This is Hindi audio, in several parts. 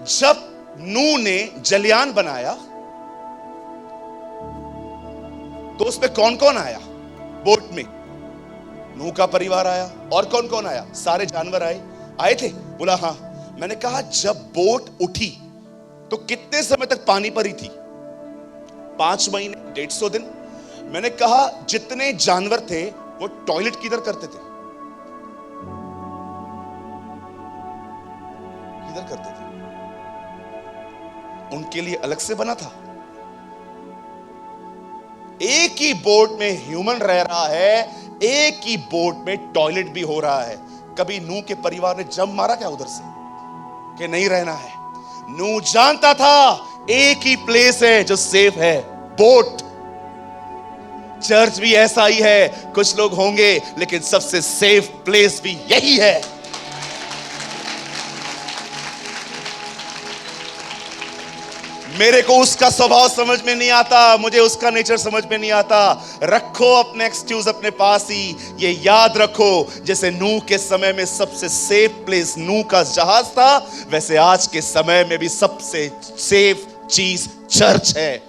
जब नूह ने जलयान बनाया तो उसमें कौन कौन आया? बोट में नूह का परिवार आया। और कौन कौन आया? सारे जानवर आए थे? बोला हाँ। मैंने कहा जब बोट उठी तो कितने समय तक पानी पर ही थी? 5 महीने, 150 दिन। मैंने कहा जितने जानवर थे वो टॉयलेट किधर करते थे? किधर करते थे? उनके लिए अलग से बना था। एक ही बोट में ह्यूमन रह रहा है, एक ही बोट में टॉयलेट भी हो रहा है। कभी नूह के परिवार ने जंप मारा क्या उधर से कि नहीं रहना है? नूह जानता था एक ही प्लेस है जो सेफ है, बोट। चर्च भी ऐसा ही है, कुछ लोग होंगे लेकिन सबसे सेफ प्लेस भी यही है। मेरे को उसका स्वभाव समझ में नहीं आता, मुझे उसका नेचर समझ में नहीं आता। रखो अपने एक्सक्यूज अपने पास ही। ये याद रखो, जैसे नूह के समय में सबसे सेफ प्लेस नूह का जहाज था, वैसे आज के समय में भी सबसे सेफ चीज चर्च है।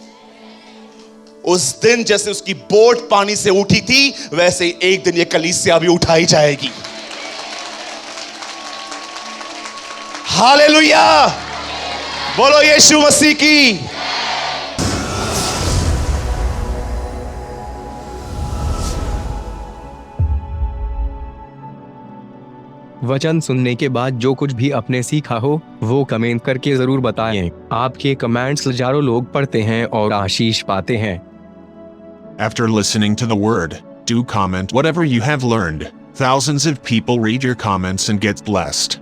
उस दिन जैसे उसकी बोट पानी से उठी थी, वैसे ही एक दिन ये कलीसिया भी उठाई जाएगी। हालेलुया, बोलो यीशु मसीह की। वचन सुनने के बाद जो कुछ भी आपने सीखा हो वो कमेंट करके जरूर बताएं। आपके कमेंट्स हजारों लोग पढ़ते हैं और आशीष पाते हैं। After listening to the word, do comment whatever you have learned. Thousands of people read your comments and get blessed.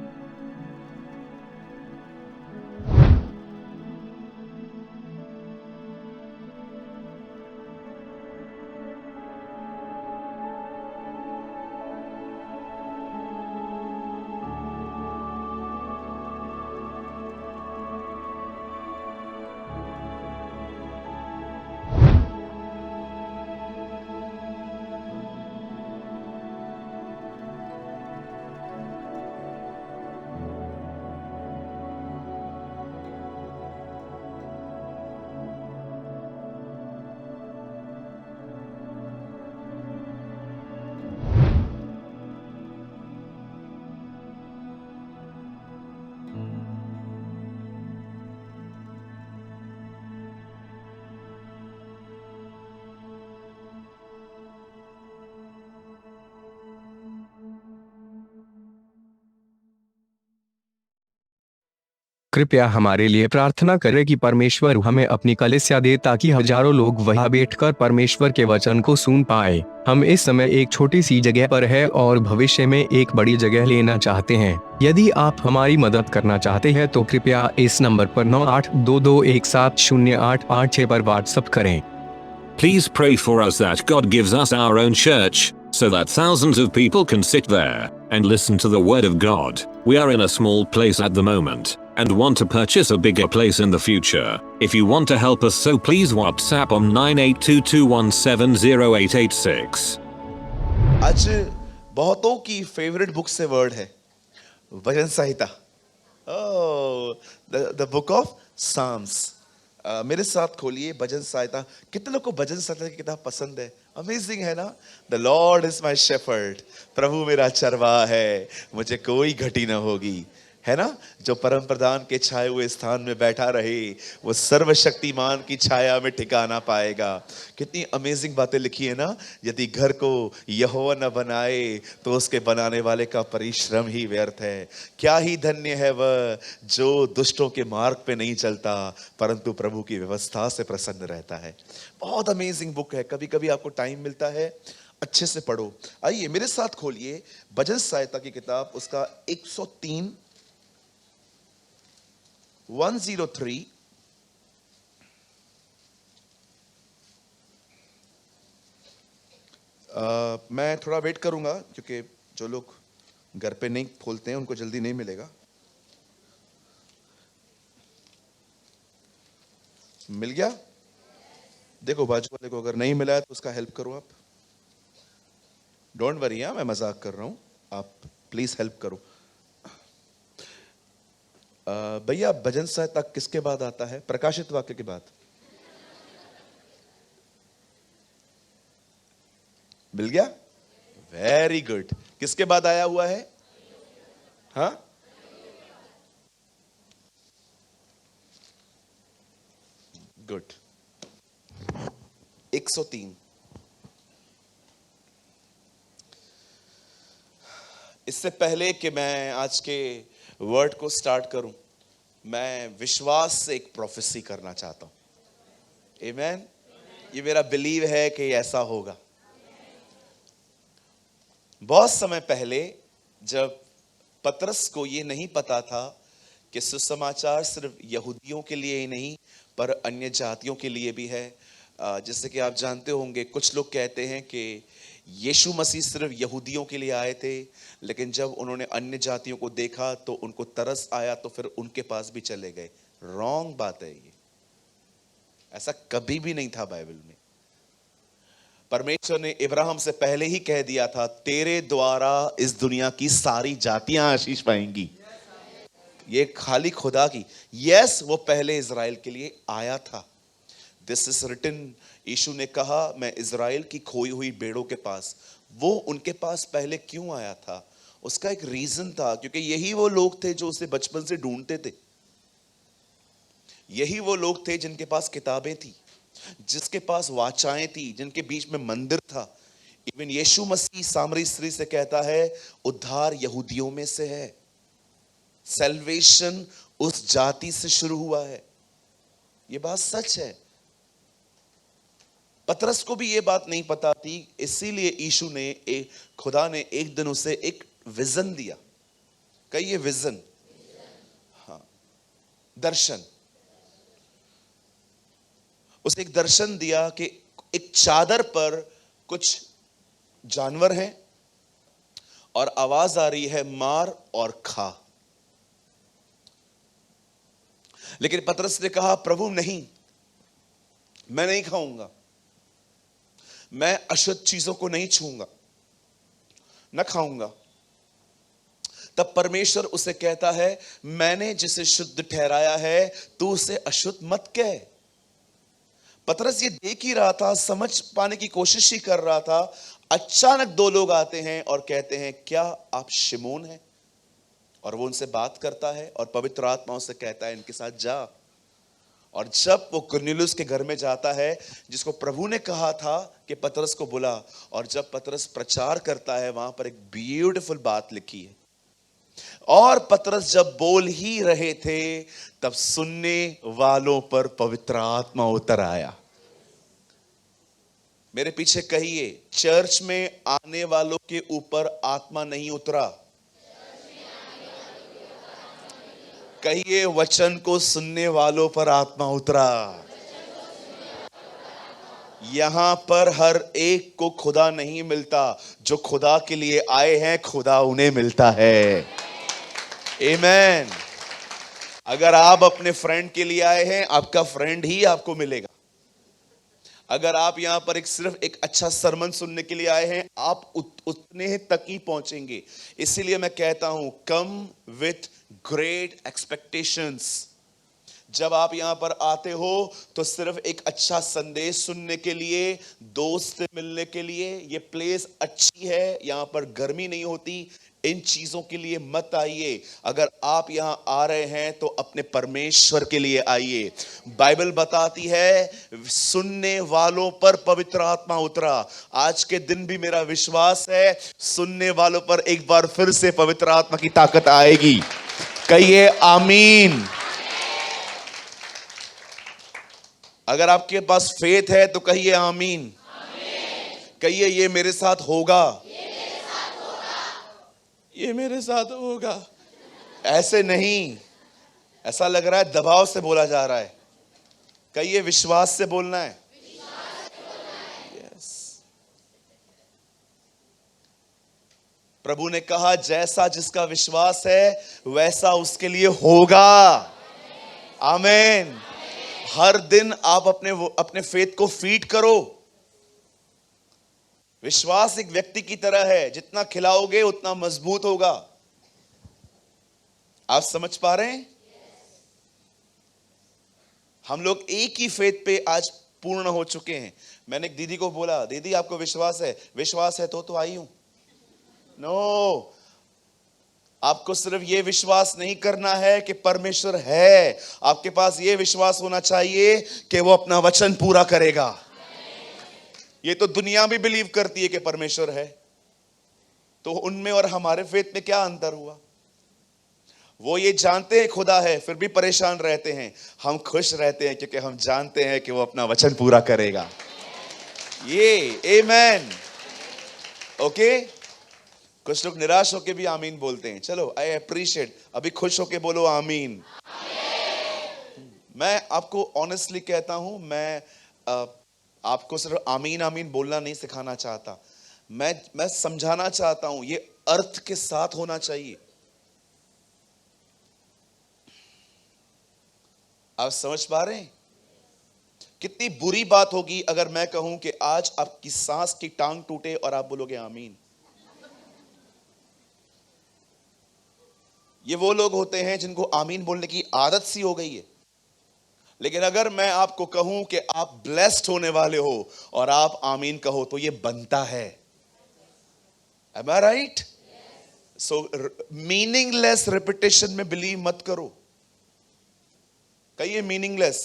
कृपया हमारे लिए प्रार्थना करें कि परमेश्वर हमें अपनी कलीसिया दे ताकि हजारों लोग वहां बैठकर परमेश्वर के वचन को सुन पाए। हम इस समय एक छोटी सी जगह पर है और भविष्य में एक बड़ी जगह लेना चाहते हैं। यदि आप हमारी मदद करना चाहते हैं तो कृपया इस नंबर पर 9822170886 पर व्हाट्सएप करें। Please pray for us that God gives us our own church, so that thousands of people can sit there and listen to the word of God. We are in a small place at the moment and want to purchase a bigger place in the future. If you want to help us, so please WhatsApp on 9822170886. आज बहुतों की फेवरेट बुक से वर्ड है भजन संहिता, द बुक ऑफ साम्स। मेरे साथ खोलिए भजन संहिता। कितने लोग को भजन संहिता की किताब पसंद है? अमेजिंग है ना? The lord is my shepherd, प्रभु मेरा चरवाहा है, मुझे कोई घटी न होगी। है ना? जो परम प्रधान के छाए हुए स्थान में बैठा रहे, वो सर्वशक्तिमान की छाया में ठिकाना पाएगा। कितनी अमेजिंग बातें लिखी है ना? यदि घर को यहोवा न बनाए तो उसके बनाने वाले का परिश्रम ही व्यर्थ है। क्या ही धन्य है वह जो दुष्टों के मार्ग पे नहीं चलता, परंतु प्रभु की व्यवस्था से प्रसन्न रहता है। बहुत अमेजिंग बुक है। कभी कभी आपको टाइम मिलता है, अच्छे से पढ़ो। आइए मेरे साथ खोलिए भजन संहिता की किताब, उसका 103 103 मैं थोड़ा वेट करूंगा क्योंकि जो लोग घर पे नहीं खोलते हैं उनको जल्दी नहीं मिलेगा। मिल गया? देखो बाजू वाले को अगर नहीं मिला है तो उसका हेल्प करो आप। डोंट वरी, मैं मजाक कर रहा हूं, आप प्लीज हेल्प करो। भैया भजन सहायता किसके बाद आता है? प्रकाशित वाक्य के बाद। मिल गया? Very good. किसके बाद आया हुआ है? हाँ, गुड। 103। इससे पहले कि मैं आज के वर्ड को स्टार्ट करूं, मैं विश्वास से एक प्रोफेसी करना चाहता हूं। आमेन। ये मेरा बिलीव है कि ऐसा होगा। बहुत समय पहले जब पतरस को ये नहीं पता था कि सुसमाचार सिर्फ यहूदियों के लिए ही नहीं पर अन्य जातियों के लिए भी है। जैसे कि आप जानते होंगे, कुछ लोग कहते हैं कि यीशु मसीह सिर्फ यहूदियों के लिए आए थे, लेकिन जब उन्होंने अन्य जातियों को देखा तो उनको तरस आया तो फिर उनके पास भी चले गए। रॉन्ग बात है ये। ऐसा कभी भी नहीं था बाइबल में। परमेश्वर ने इब्राहिम से पहले ही कह दिया था, तेरे द्वारा इस दुनिया की सारी जातियां आशीष पाएंगी। ये खाली खुदा की। यस, वो पहले इजराइल के लिए आया था। This is written. यीशु ने कहा, मैं इजराइल की खोई हुई भेड़ों के पास। वो उनके पास पहले क्यों आया था? उसका एक रीजन था, क्योंकि यही वो लोग थे जो उसे बचपन से ढूंढते थे। यही वो लोग थे जिनके पास किताबें थी, जिसके पास वाचाएं थी, जिनके बीच में मंदिर था। इवन यीशु मसीह सामरी स्त्री से कहता है, उद्धार यहूदियों में से है। सैल्वेशन उस जाति से शुरू हुआ है। यह बात सच है। पतरस को भी यह बात नहीं पता थी, इसीलिए यीशु ने खुदा ने एक दिन उसे एक विजन दिया। कहिए विजन। हाँ, दर्शन। उसे एक दर्शन दिया कि एक चादर पर कुछ जानवर हैं और आवाज आ रही है, मार और खा। लेकिन पतरस ने कहा, प्रभु नहीं, मैं नहीं खाऊंगा, मैं अशुद्ध चीजों को नहीं छूंगा, न खाऊंगा। तब परमेश्वर उसे कहता है, मैंने जिसे शुद्ध ठहराया है तू उसे अशुद्ध मत कह। पतरस ये देख ही रहा था, समझ पाने की कोशिश ही कर रहा था। अचानक दो लोग आते हैं और कहते हैं, क्या आप शिमोन हैं? और वो उनसे बात करता है और पवित्र आत्मा उसे कहता है, इनके साथ जा। और जब वो कुरनेलियुस के घर में जाता है, जिसको प्रभु ने कहा था कि पतरस को बुला, और जब पतरस प्रचार करता है, वहां पर एक ब्यूटीफुल बात लिखी है। और पतरस जब बोल ही रहे थे, तब सुनने वालों पर पवित्र आत्मा उतर आया। मेरे पीछे कहिए, चर्च में आने वालों के ऊपर आत्मा नहीं उतरा। कहिए, वचन को सुनने वालों पर आत्मा उतरा। यहां पर हर एक को खुदा नहीं मिलता, जो खुदा के लिए आए हैं खुदा उन्हें मिलता है। आमेन। अगर आप अपने फ्रेंड के लिए आए हैं, आपका फ्रेंड ही आपको मिलेगा। अगर आप यहां पर सिर्फ एक अच्छा सरमन सुनने के लिए आए हैं, आप उतने तक ही पहुंचेंगे। इसीलिए मैं कहता हूं, कम विथ ग्रेट एक्सपेक्टेशंस। जब आप यहां पर आते हो तो सिर्फ एक अच्छा संदेश सुनने के लिए, दोस्त से मिलने के लिए, ये प्लेस अच्छी है, यहां पर गर्मी नहीं होती, इन चीजों के लिए मत आइए। अगर आप यहां आ रहे हैं तो अपने परमेश्वर के लिए आइए। बाइबल बताती है, सुनने वालों पर पवित्र आत्मा उतरा। आज के दिन भी मेरा विश्वास है, सुनने वालों पर एक बार फिर से पवित्र आत्मा की ताकत आएगी। कहिए आमीन। अगर आपके पास फेथ है तो कहिए आमीन। कहिए, ये मेरे साथ होगा, ये मेरे साथ होगा। ऐसे नहीं, ऐसा लग रहा है दबाव से बोला जा रहा है। कहिए, विश्वास से बोलना है। यस। प्रभु ने कहा, जैसा जिसका विश्वास है वैसा उसके लिए होगा। आमीन। हर दिन आप अपने फेथ को फीड करो। विश्वास एक व्यक्ति की तरह है, जितना खिलाओगे उतना मजबूत होगा। आप समझ पा रहे हैं? हम लोग एक ही फेथ पे आज पूर्ण हो चुके हैं। मैंने एक दीदी को बोला, दीदी आपको विश्वास है? विश्वास है तो आई हूं। नो, आपको सिर्फ ये विश्वास नहीं करना है कि परमेश्वर है, आपके पास ये विश्वास होना चाहिए कि वो अपना वचन पूरा करेगा। ये तो दुनिया भी बिलीव करती है कि परमेश्वर है, तो उनमें और हमारे फेथ में क्या अंतर हुआ? वो ये जानते हैं खुदा है, फिर भी परेशान रहते हैं। हम खुश रहते हैं क्योंकि हम जानते हैं कि वो अपना वचन पूरा करेगा। ये आमेन। ओके, कुछ लोग निराश होके भी आमीन बोलते हैं। चलो, आई अप्रिशिएट। अभी खुश होके बोलो आमीन। मैं आपको ऑनेस्टली कहता हूं, मैं आपको सिर्फ आमीन आमीन बोलना नहीं सिखाना चाहता, मैं समझाना चाहता हूं ये अर्थ के साथ होना चाहिए। आप समझ पा रहे हैं? कितनी बुरी बात होगी अगर मैं कहूं कि आज आपकी सांस की टांग टूटे और आप बोलोगे आमीन। ये वो लोग होते हैं जिनको आमीन बोलने की आदत सी हो गई है। लेकिन अगर मैं आपको कहूं कि आप ब्लेस्ड होने वाले हो और आप आमीन कहो तो ये बनता है। Am I right? So meaningless repetition में बिलीव मत करो। कहिए मीनिंगलेस।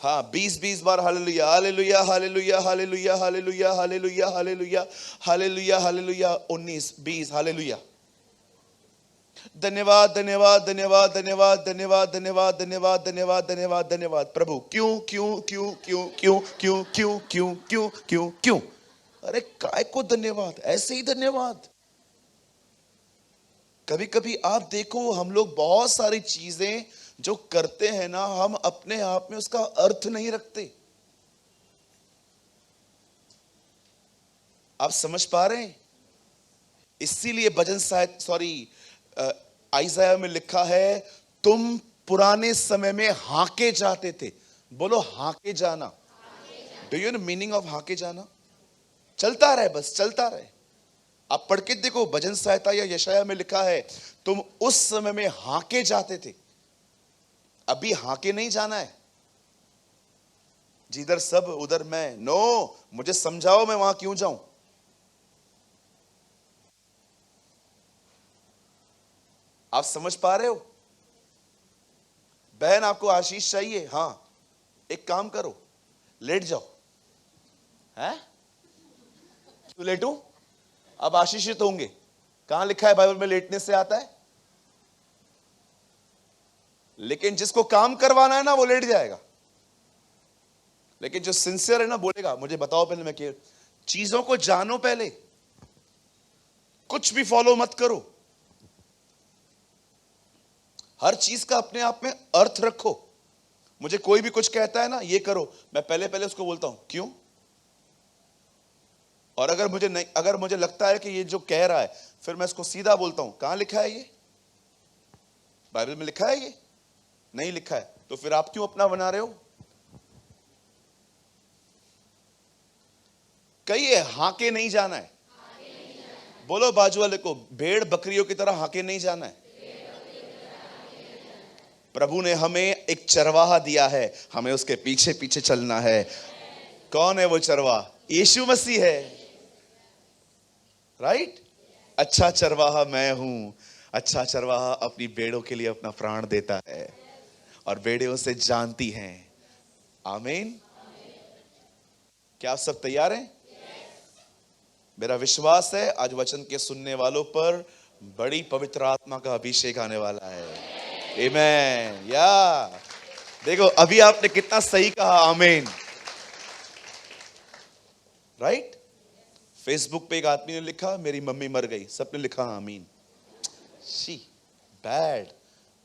हाँ, 20-20 बार hallelujah hallelujah hallelujah hallelujah hallelujah hallelujah hallelujah hallelujah hallelujah 19-20 hallelujah. धन्यवाद धन्यवाद धन्यवाद धन्यवाद धन्यवाद धन्यवाद धन्यवाद धन्यवाद धन्यवाद धन्यवाद प्रभु। क्यों क्यों क्यों क्यों क्यों क्यों क्यों क्यों क्यों क्यों क्यों? अरे काय को धन्यवाद, ऐसे ही धन्यवाद। कभी कभी आप देखो, हम लोग बहुत सारी चीजें जो करते हैं ना, हम अपने आप में उसका अर्थ नहीं रखते। आप समझ पा रहे हैं? इसीलिए भजन आइज़ाया में लिखा है, तुम पुराने समय में हाके जाते थे। बोलो हाके जाना। Do you know meaning of हाके जाना? चलता रहे, बस चलता रहे। आप पढ़ के देखो, भजन संहिता या यशाया में लिखा है, तुम उस समय में हाके जाते थे। अभी हाके नहीं जाना है। जिधर सब उधर मैं। नो, मुझे समझाओ मैं वहां क्यों जाऊं? आप समझ पा रहे हो? बहन आपको आशीष चाहिए? हां, एक काम करो, लेट जाओ। हैं? क्यों लेटूं? अब आशीषित होंगे। कहां लिखा है बाइबल में लेटने से आता है? लेकिन जिसको काम करवाना है ना, वो लेट जाएगा। लेकिन जो सिंसियर है ना, बोलेगा मुझे बताओ पहले मैं क्या। चीजों को जानो पहले, कुछ भी फॉलो मत करो। हर चीज का अपने आप में अर्थ रखो। मुझे कोई भी कुछ कहता है ना, ये करो, मैं पहले पहले उसको बोलता हूं क्यों। और अगर मुझे लगता है कि ये जो कह रहा है, फिर मैं इसको सीधा बोलता हूं, कहां लिखा है ये? बाइबल में लिखा है? ये नहीं लिखा है, तो फिर आप क्यों अपना बना रहे हो? कहिए हाके नहीं जाना है। बोलो बाजू वाले को, भेड़ बकरियों की तरह हाके नहीं जाना है। प्रभु ने हमें एक चरवाहा दिया है, हमें उसके पीछे पीछे चलना है। कौन है वो चरवाहा? यीशु मसीह है। राइट? अच्छा चरवाहा मैं हूं। अच्छा चरवाहा अपनी भेड़ों के लिए अपना प्राण देता है और भेड़ें उसे जानती हैं। आमीन। क्या आप सब तैयार हैं? मेरा विश्वास है आज वचन के सुनने वालों पर बड़ी पवित्र आत्मा का अभिषेक आने वाला है। आमीन। या देखो, अभी आपने कितना सही कहा आमीन। राइट? फेसबुक पे एक आदमी ने लिखा, मेरी मम्मी मर गई, सबने लिखा आमीन। She bad.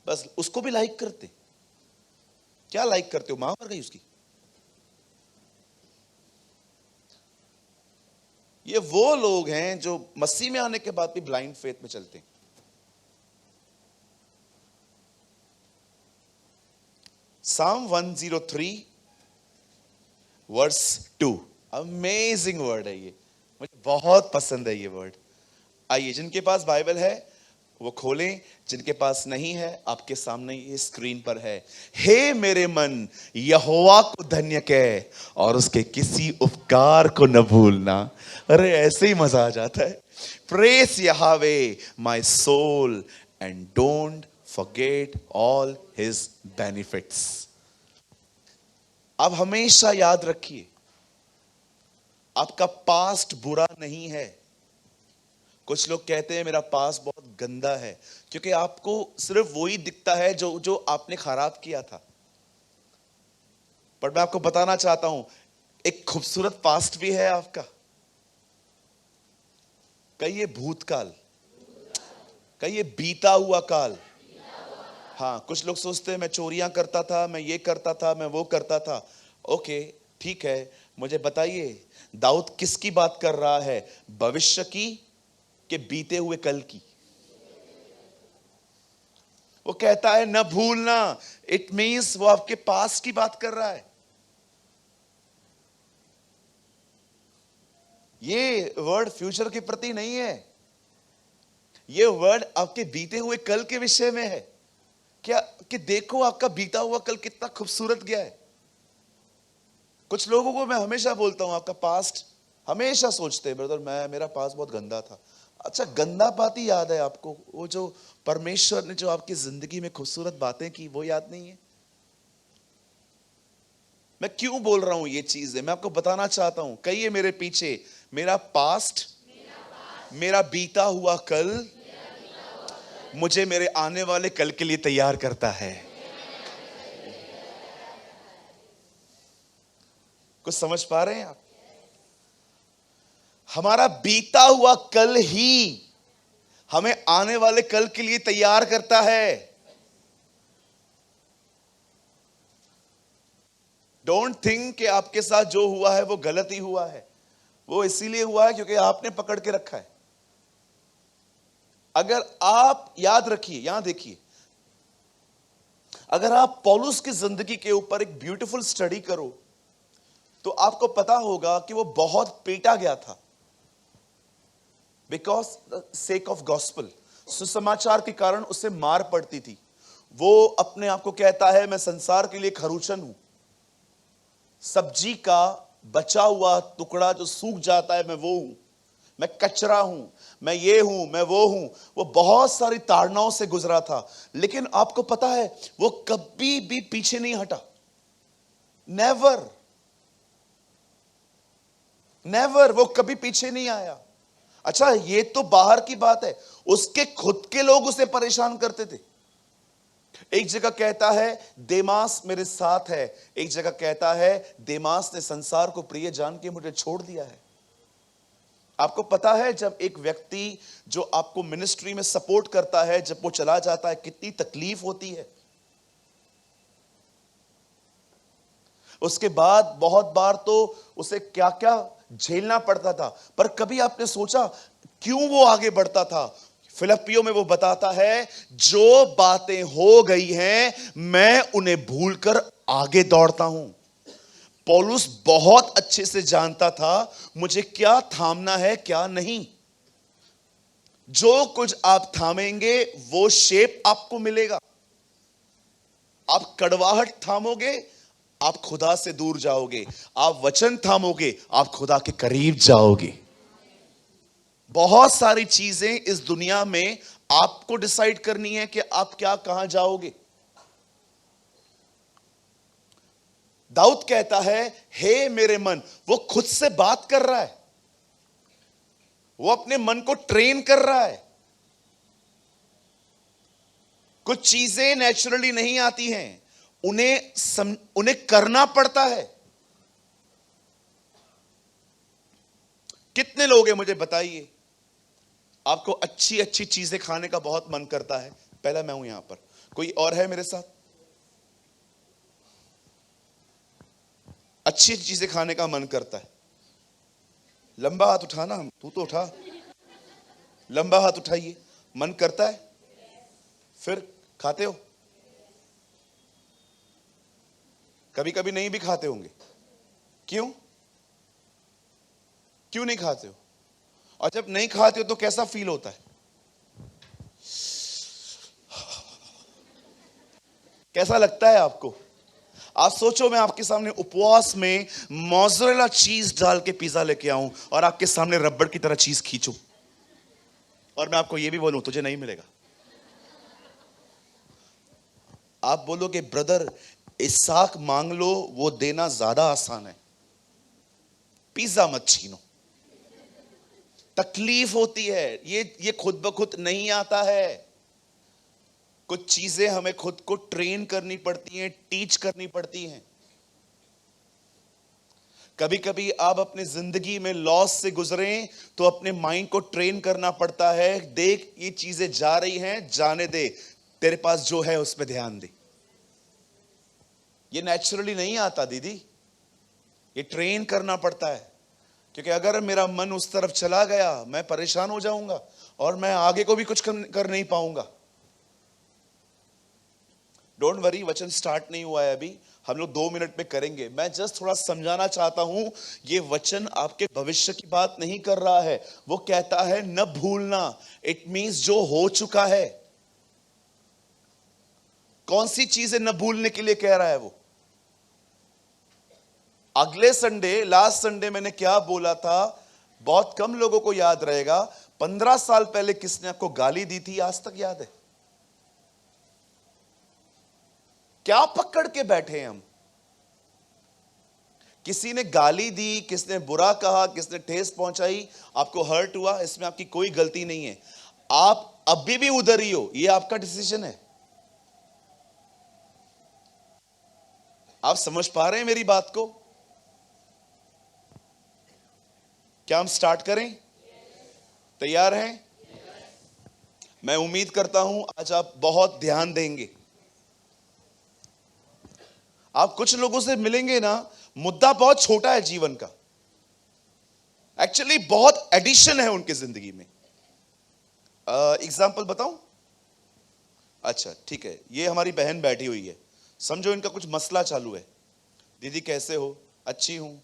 बस उसको भी लाइक करते। क्या लाइक करते हो? मां मर गई उसकी। ये वो लोग हैं जो मसीह में आने के बाद भी ब्लाइंड फेथ में चलते हैं। Psalm 103 वर्स 2, अमेजिंग वर्ड है ये, मुझे बहुत पसंद है ये वर्ड। आइए, जिनके पास बाइबल है वो खोलें, जिनके पास नहीं है आपके सामने ये स्क्रीन पर है। हे मेरे मन, यहोवा को धन्य कह और उसके किसी उपकार को न भूलना। अरे ऐसे ही मजा आ जाता है। Praise Yahweh my soul and don't forget all his benefits. अब हमेशा याद रखिए, आपका पास्ट बुरा नहीं है। कुछ लोग कहते हैं मेरा पास्ट बहुत गंदा है, क्योंकि आपको सिर्फ वही दिखता है जो जो आपने खराब किया था। पर मैं आपको बताना चाहता हूं, एक खूबसूरत पास्ट भी है आपका। कहिए भूतकाल, कहिए बीता हुआ काल। हाँ, कुछ लोग सोचते हैं मैं चोरियां करता था, मैं ये करता था, मैं वो करता था। ओके, ठीक है, मुझे बताइए दाऊद किसकी बात कर रहा है? भविष्य की के बीते हुए कल की? वो कहता है न भूलना। इट मींस वो आपके पास की बात कर रहा है। ये वर्ड फ्यूचर के प्रति नहीं है, ये वर्ड आपके बीते हुए कल के विषय में है। क्या कि देखो आपका बीता हुआ कल कितना खूबसूरत गया है। कुछ लोगों को मैं हमेशा बोलता हूं आपका पास्ट, हमेशा सोचते हैं ब्रदर मेरा पास्ट बहुत गंदा था। अच्छा, गंदा बात ही याद है आपको? वो जो परमेश्वर ने जो आपकी जिंदगी में खूबसूरत बातें की वो याद नहीं है? मैं क्यों बोल रहा हूं ये चीजें, मैं आपको बताना चाहता हूं। कहिए मेरे पीछे, मेरा पास्ट, मेरा बीता हुआ कल मुझे मेरे आने वाले कल के लिए तैयार करता है। कुछ समझ पा रहे हैं आप? हमारा बीता हुआ कल ही हमें आने वाले कल के लिए तैयार करता है। डोंट थिंक कि आपके साथ जो हुआ है वो गलत ही हुआ है। वो इसीलिए हुआ है क्योंकि आपने पकड़ के रखा है। अगर आप याद रखिए, यहां देखिए, अगर आप पौलुस की जिंदगी के ऊपर एक ब्यूटीफुल स्टडी करो तो आपको पता होगा कि वो बहुत पीटा गया था बिकॉज सेक ऑफ गॉस्पल। सुसमाचार के कारण उसे मार पड़ती थी। वो अपने आप को कहता है मैं संसार के लिए खरूचन हूं, सब्जी का बचा हुआ टुकड़ा जो सूख जाता है मैं वो हूं, मैं कचरा हूं, मैं ये हूं, मैं वो हूं। वो बहुत सारी ताड़नाओं से गुजरा था, लेकिन आपको पता है वो कभी भी पीछे नहीं हटा। नेवर नेवर, वो कभी पीछे नहीं आया। अच्छा, ये तो बाहर की बात है, उसके खुद के लोग उसे परेशान करते थे। एक जगह कहता है देमास मेरे साथ है, एक जगह कहता है देमास ने संसार को प्रिय जान के मुझे छोड़ दिया है। आपको पता है जब एक व्यक्ति जो आपको मिनिस्ट्री में सपोर्ट करता है, जब वो चला जाता है कितनी तकलीफ होती है। उसके बाद बहुत बार तो उसे क्या क्या झेलना पड़ता था, पर कभी आपने सोचा क्यों वो आगे बढ़ता था? फिलिप्पियों में वो बताता है जो बातें हो गई हैं मैं उन्हें भूलकर आगे दौड़ता हूं। पौलुस बहुत अच्छे से जानता था मुझे क्या थामना है क्या नहीं। जो कुछ आप थामेंगे वो शेप आपको मिलेगा। आप कड़वाहट थामोगे आप खुदा से दूर जाओगे, आप वचन थामोगे आप खुदा के करीब जाओगे। बहुत सारी चीजें इस दुनिया में आपको डिसाइड करनी है कि आप क्या कहां जाओगे। दाऊद कहता है हे मेरे मन, वो खुद से बात कर रहा है, वो अपने मन को ट्रेन कर रहा है। कुछ चीजें नेचुरली नहीं आती हैं, उन्हें करना पड़ता है। कितने लोग हैं मुझे बताइए, आपको अच्छी अच्छी चीजें खाने का बहुत मन करता है? पहला मैं हूं यहां पर, कोई और है मेरे साथ? अच्छी चीजें खाने का मन करता है? लंबा हाथ उठाना, तू तो उठा, लंबा हाथ उठाइए। मन करता है? फिर खाते हो? कभी कभी नहीं भी खाते होंगे। क्यों क्यों नहीं खाते हो? और जब नहीं खाते हो तो कैसा फील होता है? कैसा लगता है आपको? आप सोचो मैं आपके सामने उपवास में मोज़रेला चीज डाल के पिज्जा लेके आऊं और आपके सामने रबड़ की तरह चीज खींचूं और मैं आपको यह भी बोलूं तुझे नहीं मिलेगा। आप बोलोगे ब्रदर इसहाक मांग लो, वो देना ज्यादा आसान है, पिज्जा मत छीनो। तकलीफ होती है, ये खुद ब खुद नहीं आता है। कुछ चीजें हमें खुद को ट्रेन करनी पड़ती हैं, टीच करनी पड़ती हैं। कभी कभी आप अपने जिंदगी में लॉस से गुजरें तो अपने माइंड को ट्रेन करना पड़ता है। देख ये चीजें जा रही हैं, जाने दे, तेरे पास जो है उस पर ध्यान दे। ये नेचुरली नहीं आता दीदी, ये ट्रेन करना पड़ता है। क्योंकि अगर मेरा मन उस तरफ चला गया मैं परेशान हो जाऊंगा और मैं आगे को भी कुछ कर नहीं पाऊंगा। डोंट वरी, वचन स्टार्ट नहीं हुआ है अभी, हम लोग 2 मिनट में करेंगे। मैं जस्ट थोड़ा समझाना चाहता हूं, ये वचन आपके भविष्य की बात नहीं कर रहा है। वो कहता है न भूलना, इट मींस जो हो चुका है। कौन सी चीजें न भूलने के लिए कह रहा है वो? अगले संडे, लास्ट संडे मैंने क्या बोला था बहुत कम लोगों को याद रहेगा। 15 साल पहले किसने आपको गाली दी थी, आज तक याद है? क्या पकड़ के बैठे हैं हम? किसी ने गाली दी, किसने बुरा कहा, किसने ठेस पहुंचाई, आपको हर्ट हुआ, इसमें आपकी कोई गलती नहीं है। आप अभी भी उधर ही हो, यह आपका डिसीजन है। आप समझ पा रहे हैं मेरी बात को? क्या हम स्टार्ट करें? तैयार हैं? मैं उम्मीद करता हूं आज आप बहुत ध्यान देंगे। आप कुछ लोगों से मिलेंगे ना, मुद्दा बहुत छोटा है जीवन का, एक्चुअली बहुत एडिशन है उनकी जिंदगी में। एग्जाम्पल बताऊं? अच्छा ठीक है, ये हमारी बहन बैठी हुई है, समझो इनका कुछ मसला चालू है। दीदी कैसे हो? अच्छी हूं।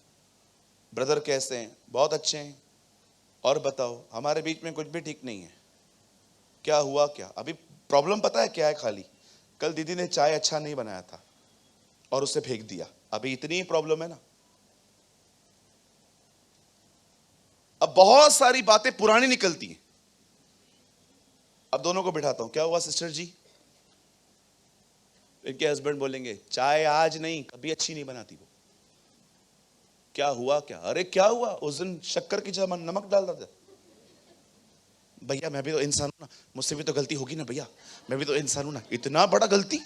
ब्रदर कैसे हैं? बहुत अच्छे हैं। और बताओ, हमारे बीच में कुछ भी ठीक नहीं है। क्या हुआ? क्या अभी प्रॉब्लम पता है क्या है? खाली कल दीदी ने चाय अच्छा नहीं बनाया था और उसे फेंक दिया, अभी इतनी ही प्रॉब्लम है ना। अब बहुत सारी बातें पुरानी निकलती हैं। अब दोनों को बिठाता हूं, क्या हुआ सिस्टर जी? इनके हस्बैंड बोलेंगे चाय आज नहीं, कभी अच्छी नहीं बनाती वो। क्या हुआ? क्या? अरे क्या हुआ? उस दिन शक्कर की जगह नमक डाल रहा था। भैया मैं भी तो इंसान हूं ना, मुझसे भी तो गलती होगी ना भैया, मैं भी तो इंसान हूं ना। इतना बड़ा गलती?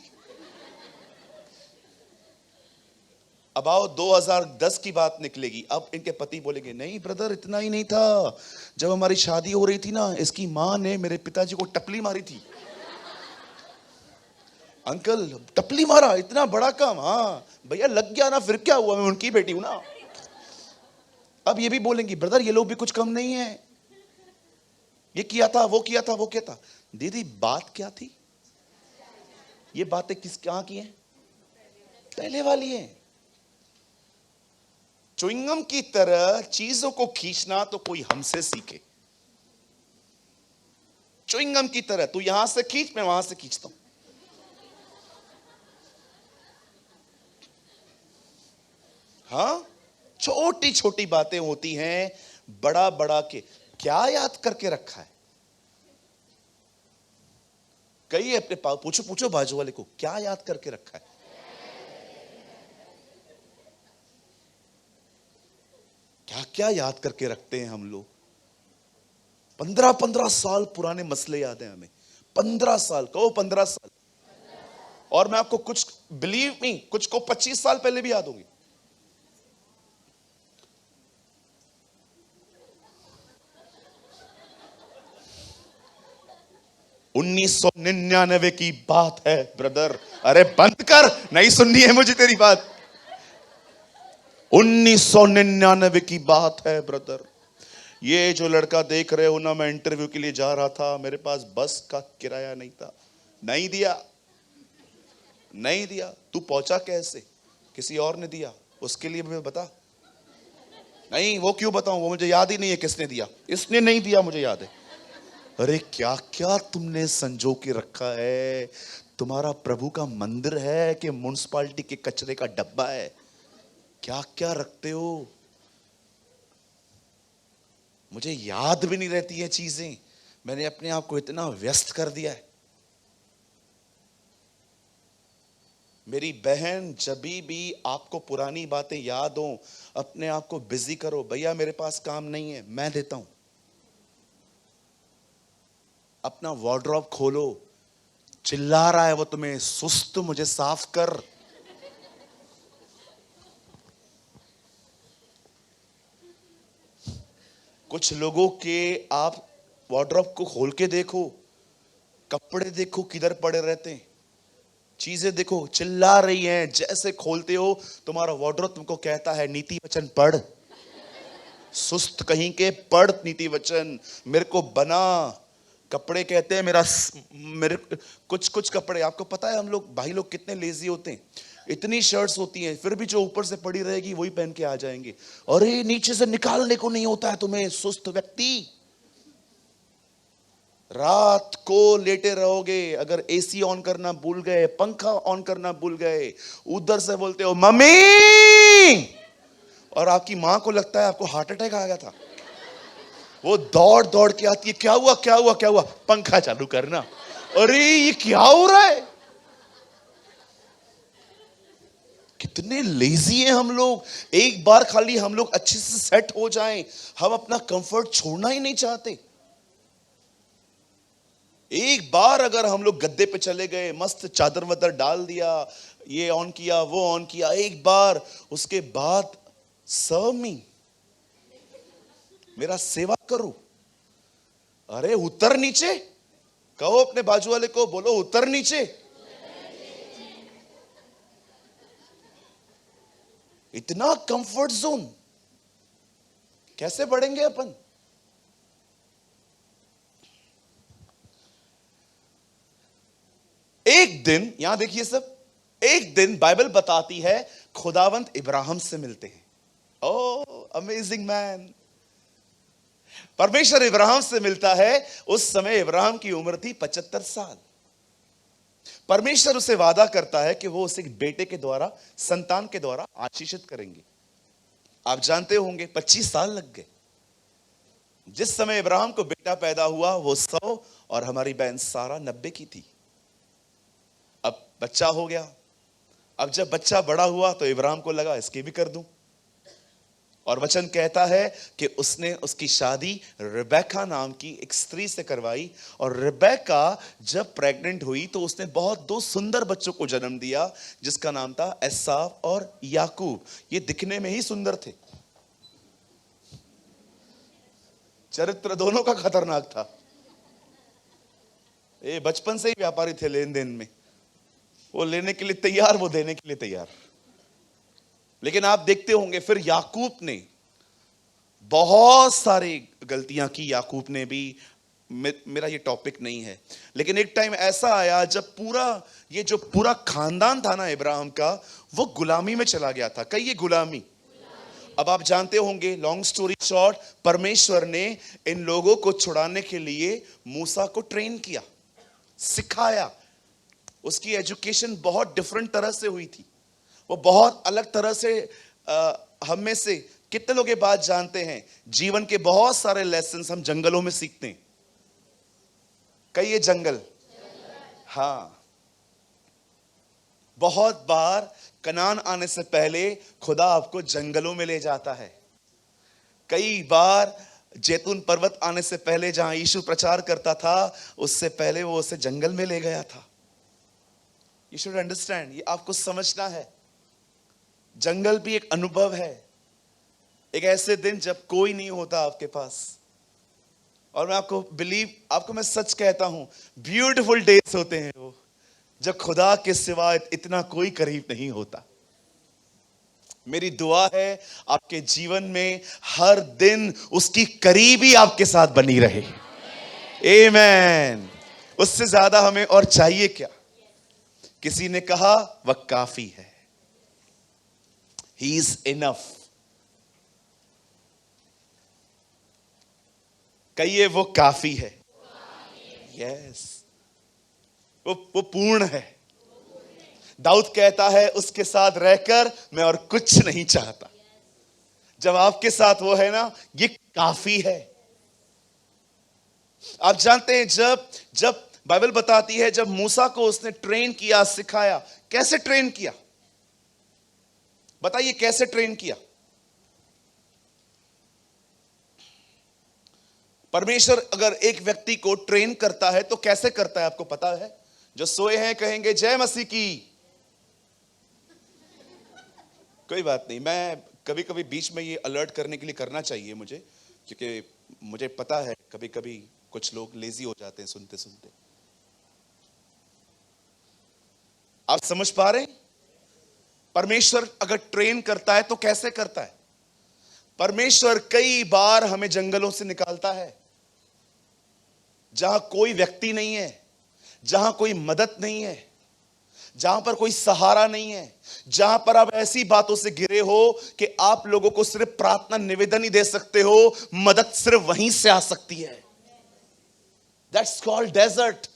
अब आओ 2010 की बात निकलेगी। अब इनके पति बोलेंगे नहीं ब्रदर इतना ही नहीं था, जब हमारी शादी हो रही थी ना, इसकी मां ने मेरे पिताजी को टपली मारी थी। अंकल टपली मारा, इतना बड़ा काम? हाँ भैया लग गया ना, फिर क्या हुआ, मैं उनकी बेटी हूं ना। अब ये भी बोलेंगी ब्रदर ये लोग भी कुछ कम नहीं है, ये किया था, वो किया था, वो किया था। दीदी बात क्या थी? ये बातें किस कहां की हैं? पहले वाली हैं। च्युइंगम की तरह चीजों को खींचना तो कोई हमसे सीखे। च्युइंगम की तरह तू यहां से खींच, मैं वहां से खींचता हूं। हाँ, छोटी छोटी बातें होती हैं, बड़ा बड़ा के क्या याद करके रखा है? कहिए अपने पूछो पूछो बाजू वाले को, क्या याद करके रखा है? क्या क्या याद करके रखते हैं हम लोग? 15-15 साल पुराने मसले याद हैं हमें। 15 साल, कहो 15 साल। और मैं आपको कुछ, बिलीव मी, कुछ को 25 साल पहले भी याद होंगे। $1999 की बात है ब्रदर। अरे बंद कर, नहीं सुननी है मुझे तेरी बात। 1999 की बात है ब्रदर। ये जो लड़का देख रहे हो ना, मैं इंटरव्यू के लिए जा रहा था, मेरे पास बस का किराया नहीं था, नहीं दिया, नहीं दिया। तू पहुंचा कैसे? किसी और ने दिया, उसके लिए मैं बता। नहीं वो क्यों बताऊं, वो मुझे याद ही नहीं है किसने दिया, इसने नहीं दिया मुझे याद है। अरे क्या क्या तुमने संजो के रखा है। तुम्हारा प्रभु का मंदिर है कि म्युनिसिपालिटी के कचरे का डब्बा है? क्या क्या रखते हो? मुझे याद भी नहीं रहती है चीजें। मैंने अपने आप को इतना व्यस्त कर दिया है। मेरी बहन, जब भी आपको पुरानी बातें याद हो, अपने आप को बिजी करो। भैया मेरे पास काम नहीं है, मैं देता हूं। अपना वार्डरोब खोलो। चिल्ला रहा है वो तुम्हें, सुस्त, मुझे साफ कर। कुछ लोगों के आप वार्डरोब को खोल के देखो, कपड़े देखो किधर पड़े रहते हैं, चीजें देखो, चिल्ला रही हैं। जैसे खोलते हो तुम्हारा वार्डरोब तुमको कहता है नीति वचन पढ़। सुस्त कहीं के, पढ़ नीति वचन, मेरे को बना। कपड़े कहते हैं मेरे कुछ कुछ कपड़े, आपको पता है हम लोग भाई लोग कितने लेजी होते हैं। इतनी शर्ट्स होती हैं, फिर भी जो ऊपर से पड़ी रहेगी वही पहन के आ जाएंगे। अरे नीचे से निकालने को नहीं होता है तुम्हें, सुस्त व्यक्ति। रात को लेटे रहोगे, अगर एसी ऑन करना भूल गए, पंखा ऑन करना भूल गए, उधर से बोलते हो मम्मी, और आपकी मां को लगता है आपको हार्ट अटैक आ गया था। वो दौड़ दौड़ के आती है, क्या हुआ क्या हुआ क्या हुआ? पंखा चालू करना। अरे ये क्या हो रहा है? कितने लेजी हैं हम लोग। एक बार खाली हम लोग अच्छे से सेट हो जाएं, हम अपना कंफर्ट छोड़ना ही नहीं चाहते। एक बार अगर हम लोग गद्दे पे चले गए, मस्त चादर वदर डाल दिया, ये ऑन किया वो ऑन किया, एक बार, उसके बाद सर्व मी, मेरा सेवा करो। अरे उतर नीचे, कहो अपने बाजू वाले को, बोलो उतर नीचे। इतना कंफर्ट जोन कैसे बढ़ेंगे अपन? एक दिन, यहां देखिए सब, एक दिन बाइबल बताती है खुदावंत इब्राहिम से मिलते हैं। ओह अमेजिंग मैन। परमेश्वर इब्राहिम से मिलता है। उस समय इब्राहिम की उम्र थी 75 साल। परमेश्वर उसे वादा करता है कि वो उसे बेटे के द्वारा, संतान के द्वारा आशीषित करेंगे। आप जानते होंगे 25 साल लग गए। जिस समय इब्राहिम को बेटा पैदा हुआ वो 100 और हमारी बहन सारा 90 की थी। अब बच्चा हो गया। अब जब बच्चा बड़ा हुआ तो इब्राहिम को लगा इसके भी कर दूं, और वचन कहता है कि उसने उसकी शादी रिबेका नाम की एक स्त्री से करवाई। और रिबेका जब प्रेग्नेंट हुई तो उसने दो सुंदर बच्चों को जन्म दिया, जिसका नाम था एसाव और याकूब। ये दिखने में ही सुंदर थे, चरित्र दोनों का खतरनाक था। ये बचपन से ही व्यापारी थे लेन देन में, वो लेने के लिए तैयार, वो देने के लिए तैयार। लेकिन आप देखते होंगे फिर याकूब ने बहुत सारी गलतियां की। याकूब ने भी, मेरा ये टॉपिक नहीं है, लेकिन एक टाइम ऐसा आया जब ये जो पूरा खानदान था ना इब्राहिम का, वो गुलामी में चला गया था। कहिए गुलामी। अब आप जानते होंगे, लॉन्ग स्टोरी शॉर्ट, परमेश्वर ने इन लोगों को छुड़ाने के लिए मूसा को ट्रेन किया, सिखाया। उसकी एजुकेशन बहुत डिफरेंट तरह से हुई थी, वो बहुत अलग तरह से। हम में से कितने लोग ये बात जानते हैं, जीवन के बहुत सारे लेसन्स हम जंगलों में सीखते हैं। कहिए जंगल। हाँ, बहुत बार कनान आने से पहले खुदा आपको जंगलों में ले जाता है। कई बार जैतून पर्वत आने से पहले, जहां यीशु प्रचार करता था, उससे पहले वो उसे जंगल में ले गया था। यू शुड अंडरस्टैंड, ये आपको समझना है। जंगल भी एक अनुभव है, एक ऐसे दिन जब कोई नहीं होता आपके पास। और मैं आपको मैं सच कहता हूं, ब्यूटीफुल डेज होते हैं वो, जब खुदा के सिवा इतना कोई करीब नहीं होता। मेरी दुआ है आपके जीवन में हर दिन उसकी करीबी आपके साथ बनी रहे। आमीन। उससे ज्यादा हमें और चाहिए क्या? किसी ने कहा वह काफी है। He is enough। कहिए वो काफी है। यस। वो पूर्ण है। दाऊद कहता है उसके साथ रहकर मैं और कुछ नहीं चाहता। जब आपके साथ वो है ना, ये काफी है। आप जानते हैं जब जब बाइबल बताती है जब मूसा को उसने ट्रेन किया, सिखाया, कैसे ट्रेन किया? बताइए कैसे ट्रेन किया? परमेश्वर अगर एक व्यक्ति को ट्रेन करता है तो कैसे करता है आपको पता है? जो सोए हैं कहेंगे जय मसीह की। कोई बात नहीं, मैं कभी कभी बीच में ये अलर्ट करने के लिए करना चाहिए मुझे, क्योंकि मुझे पता है कभी कभी कुछ लोग लेजी हो जाते हैं सुनते सुनते। आप समझ पा रहे हैं? परमेश्वर अगर ट्रेन करता है तो कैसे करता है? परमेश्वर कई बार हमें जंगलों से निकालता है जहां कोई व्यक्ति नहीं है, जहां कोई मदद नहीं है, जहां पर कोई सहारा नहीं है, जहां पर आप ऐसी बातों से घिरे हो कि आप लोगों को सिर्फ प्रार्थना निवेदन ही दे सकते हो, मदद सिर्फ वहीं से आ सकती है। That's called desert.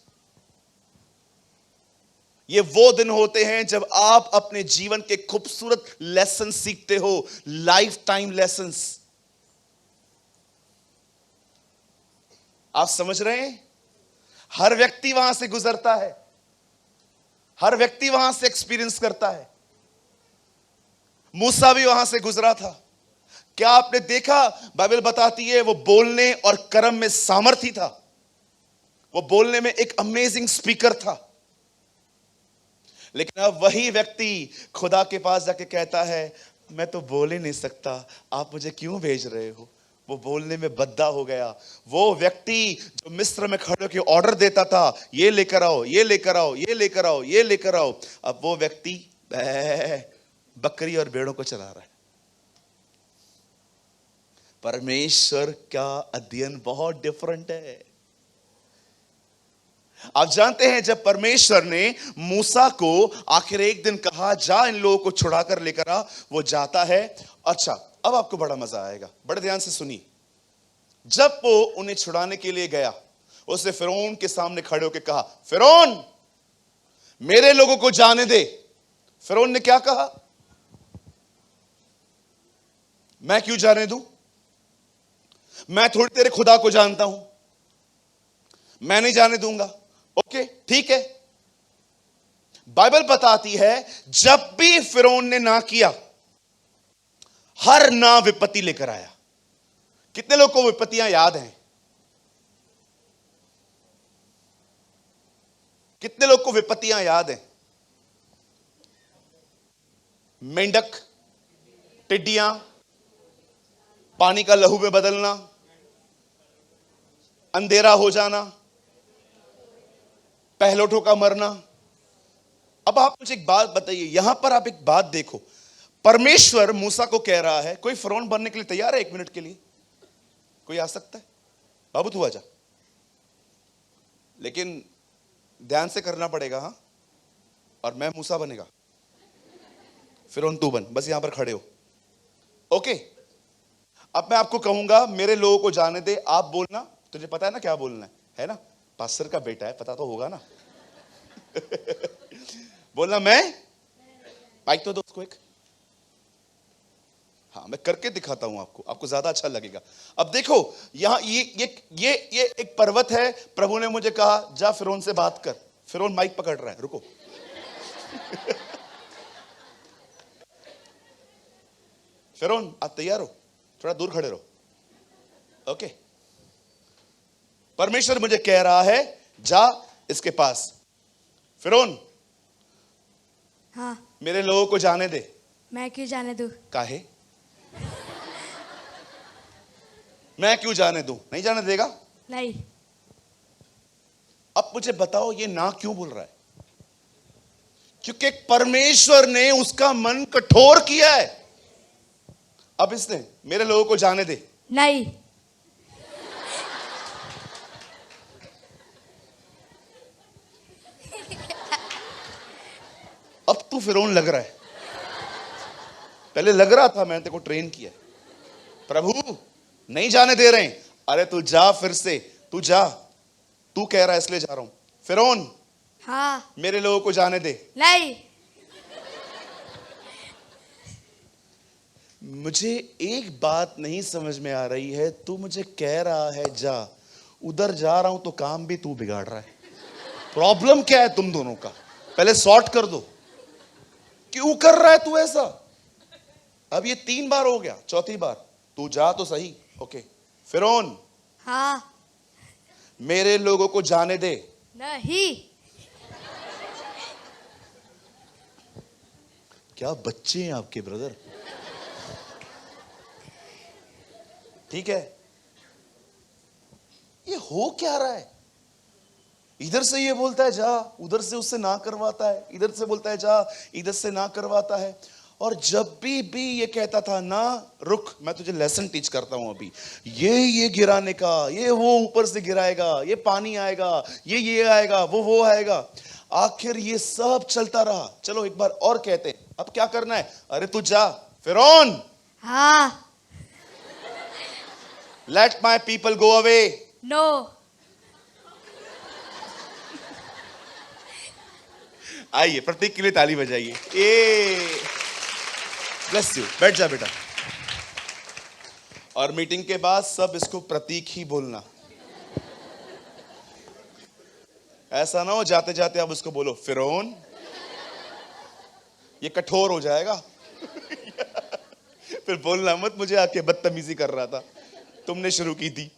ये वो दिन होते हैं जब आप अपने जीवन के खूबसूरत लेसन सीखते हो, लाइफ टाइम लेसन्स। आप समझ रहे हैं? हर व्यक्ति वहां से गुजरता है, हर व्यक्ति वहां से एक्सपीरियंस करता है। मूसा भी वहां से गुजरा था। क्या आपने देखा? बाइबल बताती है वो बोलने और कर्म में सामर्थी था। वो बोलने में एक अमेजिंग स्पीकर था। लेकिन अब वही व्यक्ति खुदा के पास जाके कहता है मैं तो बोल ही नहीं सकता, आप मुझे क्यों भेज रहे हो? वो बोलने में बद्दा हो गया। वो व्यक्ति जो मिस्र में खड़े होकर ऑर्डर देता था, ये लेकर आओ, ये लेकर आओ, ये लेकर आओ, ये लेकर आओ, अब वो व्यक्ति बकरी और भेड़ों को चला रहा है। परमेश्वर का अध्ययन बहुत डिफरेंट है। आप जानते हैं जब परमेश्वर ने मूसा को आखिर एक दिन कहा जा इन लोगों को छुड़ाकर लेकर आ, वो जाता है। अच्छा, अब आपको बड़ा मजा आएगा, बड़े ध्यान से सुनिए। जब वो उन्हें छुड़ाने के लिए गया, उसने फिरौन के सामने खड़े होकर कहा, फिरौन मेरे लोगों को जाने दे। फिरौन ने क्या कहा? मैं क्यों जाने दूं? मैं थोड़ी तेरे खुदा को जानता हूं, मैं नहीं जाने दूंगा। ओके, ठीक है। बाइबल बताती है जब भी फिरौन ने ना किया, हर ना विपत्ति लेकर आया। कितने लोग को विपत्तियां याद हैं? कितने लोग को विपत्तियां याद हैं? मेंढक, टिड्डियां, पानी का लहू में बदलना, अंधेरा हो जाना, पहलोठों का मरना। अब आप मुझे एक बात बताइए, यहां पर आप एक बात देखो। परमेश्वर मूसा को कह रहा है, कोई फिरौन बनने के लिए तैयार है? 1 मिनट के लिए कोई आ सकता है? बाबू तू आजा, लेकिन ध्यान से करना पड़ेगा। हां, और मैं मूसा बनेगा, फिरौन तू बन, बस यहां पर खड़े हो। ओके, अब मैं आपको कहूंगा मेरे लोगों को जाने दे, आप बोलना। तुझे पता है ना क्या बोलना है ना? पास्टर का बेटा है, पता तो होगा ना। बोलना मैं, माइक तो दो उसको एक। हाँ, मैं करके दिखाता हूं आपको, आपको ज्यादा अच्छा लगेगा। अब देखो यहां ये एक पर्वत है। प्रभु ने मुझे कहा जा फिरौन से बात कर। फिरौन माइक पकड़ रहा है, रुको। फिरौन आप तैयार हो? थोड़ा दूर खड़े रहो। ओके, परमेश्वर मुझे कह रहा है जा इसके पास। फिरौन, हाँ। मेरे लोगों को जाने दे। मैं क्यों जाने दूं? काहे? मैं क्यों जाने दूं? नहीं जाने देगा? नहीं। अब मुझे बताओ ये ना क्यों बोल रहा है? क्योंकि परमेश्वर ने उसका मन कठोर किया है। अब इसने मेरे लोगों को जाने दे। नहीं। अब तू फिरौन लग रहा है, पहले लग रहा था मैंने तेरे को ट्रेन किया। प्रभु नहीं जाने दे रहे हैं। अरे तू जा, फिर से तू जा, तू कह रहा है इसलिए जा रहा हूं। फिरौन हाँ। मेरे लोगों को जाने दे। नहीं। मुझे एक बात नहीं समझ में आ रही है, तू मुझे कह रहा है जा, उधर जा रहा हूं तो काम भी तू बिगाड़ रहा है। प्रॉब्लम क्या है तुम दोनों का? पहले सॉर्ट कर दो। क्यों कर रहा है तू ऐसा? अब ये 3 बार हो गया, चौथी बार तू जा तो सही। ओके फिरौन, हाँ। मेरे लोगों को जाने दे। नहीं। क्या बच्चे हैं आपके ब्रदर? ठीक है, ये हो क्या रहा है? इधर से ये बोलता है जा, उधर से उससे ना करवाता है, इधर से बोलता है जा, इधर से ना करवाता है। और जब भी ये कहता था ना रुक, मैं तुझे लेसन टीच करता हूं अभी, ये गिराने का, ये वो ऊपर से गिराएगा, ये पानी आएगा, ये आएगा, वो आएगा। आखिर ये सब चलता रहा। चलो एक बार और कहते हैं, अब क्या करना है? अरे तू जा फिरौन, हाँ। Let my people go away. No. आइए प्रतीक के लिए ताली बजाइए। ब्लेस यू, बैठ जा बेटा। और मीटिंग के बाद सब इसको प्रतीक ही बोलना। ऐसा ना हो जाते जाते आप उसको बोलो फिरौन, ये कठोर हो जाएगा। फिर बोलना मत मुझे आके बदतमीजी कर रहा था, तुमने शुरू की थी।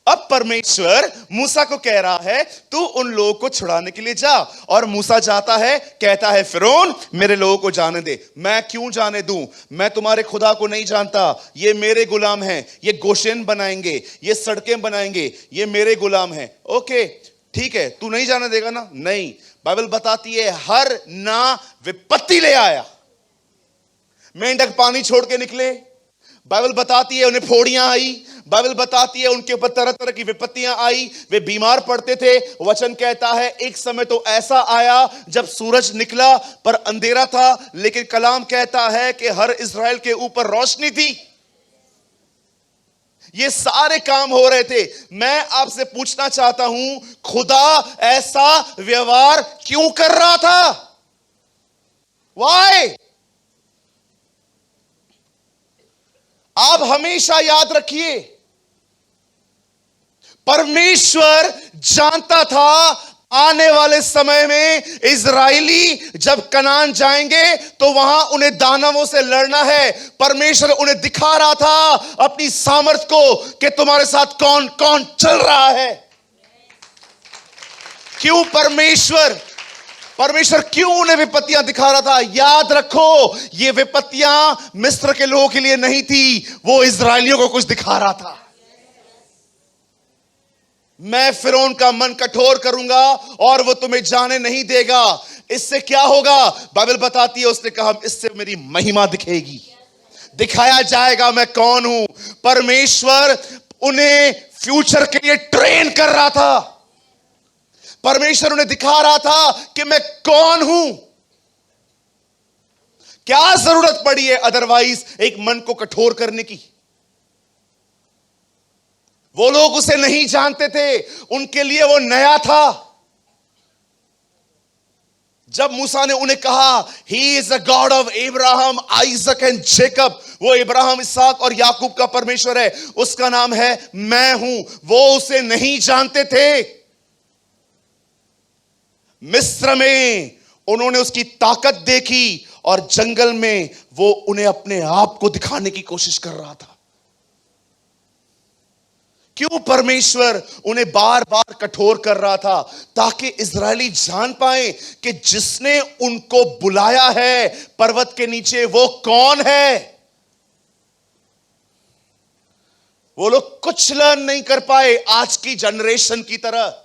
अब परमेश्वर मूसा को कह रहा है तू उन लोगों को छुड़ाने के लिए जा। और मूसा जाता है, कहता है फिरौन मेरे लोगों को जाने दे। मैं क्यों जाने दूं? मैं तुम्हारे खुदा को नहीं जानता। ये मेरे गुलाम हैं, ये गोशेन बनाएंगे, ये सड़कें बनाएंगे, ये मेरे गुलाम हैं। ओके ठीक है, तू नहीं जाने देगा ना? नहीं। बाइबल बताती है हर ना विपत्ति ले आया। मेंढक पानी छोड़ के निकले, बाइबल बताती है उन्हें फोड़ियां आई। बाइबल बताती है उनके ऊपर तरह तरह की विपत्तियां आई। वे बीमार पड़ते थे। वचन कहता है एक समय तो ऐसा आया जब सूरज निकला पर अंधेरा था, लेकिन कलाम कहता है कि हर इज़राइल के ऊपर रोशनी थी। ये सारे काम हो रहे थे। मैं आपसे पूछना चाहता हूं, खुदा ऐसा व्यवहार क्यों कर रहा था? Why? आप हमेशा याद रखिए, परमेश्वर जानता था आने वाले समय में इजराइली जब कनान जाएंगे तो वहां उन्हें दानवों से लड़ना है। परमेश्वर उन्हें दिखा रहा था अपनी सामर्थ को कि तुम्हारे साथ कौन कौन चल रहा है। क्यों परमेश्वर क्यों उन्हें विपत्तियां दिखा रहा था? याद रखो, ये विपत्तियां मिस्र के लोगों के लिए नहीं थी, वो इजराइलियों को कुछ दिखा रहा था। मैं फिरौन का मन कठोर करूंगा और वो तुम्हें जाने नहीं देगा। इससे क्या होगा? बाइबल बताती है उसने कहा इससे मेरी महिमा दिखेगी, दिखाया जाएगा मैं कौन हूं। परमेश्वर उन्हें फ्यूचर के लिए ट्रेन कर रहा था। परमेश्वर उन्हें दिखा रहा था कि मैं कौन हूं। क्या जरूरत पड़ी है अदरवाइज एक मन को कठोर करने की? वो लोग उसे नहीं जानते थे, उनके लिए वो नया था। जब मूसा ने उन्हें कहा he is the God of Abraham, Isaac and Jacob, वो इब्राहिम, इसहाक और याकूब का परमेश्वर है, उसका नाम है मैं हूं, वो उसे नहीं जानते थे। मिस्र में उन्होंने उसकी ताकत देखी और जंगल में वो उन्हें अपने आप को दिखाने की कोशिश कर रहा था। क्यों परमेश्वर उन्हें बार बार कठोर कर रहा था? ताकि इजरायली जान पाए कि जिसने उनको बुलाया है पर्वत के नीचे वो कौन है। वो लोग कुछ लर्न नहीं कर पाए आज की जनरेशन की तरह,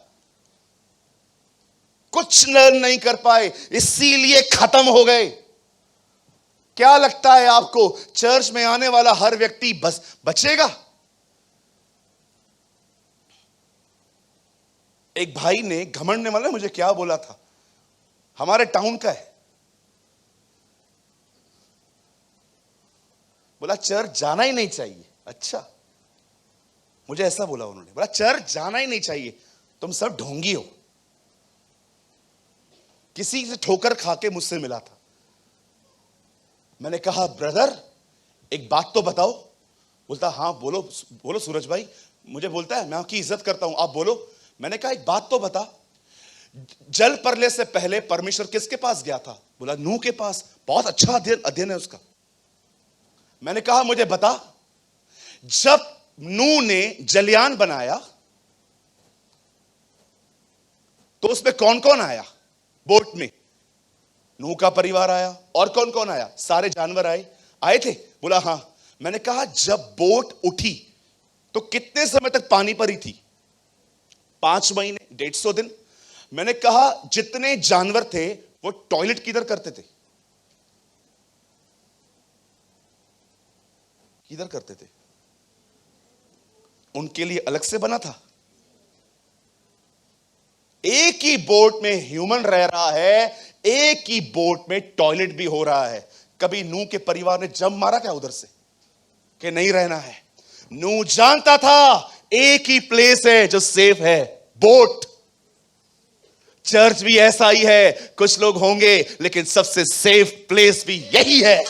कुछ लर्न नहीं कर पाए, इसीलिए खत्म हो गए। क्या लगता है आपको चर्च में आने वाला हर व्यक्ति बस बचेगा? एक भाई ने घमंड ने मतलब मुझे क्या बोला था, हमारे टाउन का है, बोला चर्च जाना ही नहीं चाहिए। अच्छा, मुझे ऐसा बोला उन्होंने, बोला चर्च जाना ही नहीं चाहिए, तुम सब ढोंगी हो। किसी से ठोकर खा के मुझसे मिला था। मैंने कहा ब्रदर एक बात तो बताओ। बोलता हाँ बोलो बोलो सूरज भाई। मुझे बोलता है मैं आपकी इज्जत करता हूं, आप बोलो। मैंने कहा एक बात तो बता, जल प्रलय से पहले परमेश्वर किसके पास गया था? बोला नूह के पास। बहुत अच्छा अध्ययन है उसका। मैंने कहा मुझे बता, जब नूह ने जलयान बनाया तो उसमें कौन कौन आया? बोट में नूह का परिवार आया। और कौन कौन आया? सारे जानवर आए थे? बोला हां। मैंने कहा जब बोट उठी तो कितने समय तक पानी पर ही थी? 5 महीने, 150 दिन। मैंने कहा जितने जानवर थे वो टॉयलेट किधर करते थे? किधर करते थे? उनके लिए अलग से बना था। एक ही बोट में ह्यूमन रह रहा है, एक ही बोट में टॉयलेट भी हो रहा है। कभी नूह के परिवार ने जंप मारा क्या उधर से कि नहीं रहना है? नूह जानता था एक ही प्लेस है जो सेफ है, बोट। चर्च भी ऐसा ही है, कुछ लोग होंगे लेकिन सबसे सेफ प्लेस भी यही है।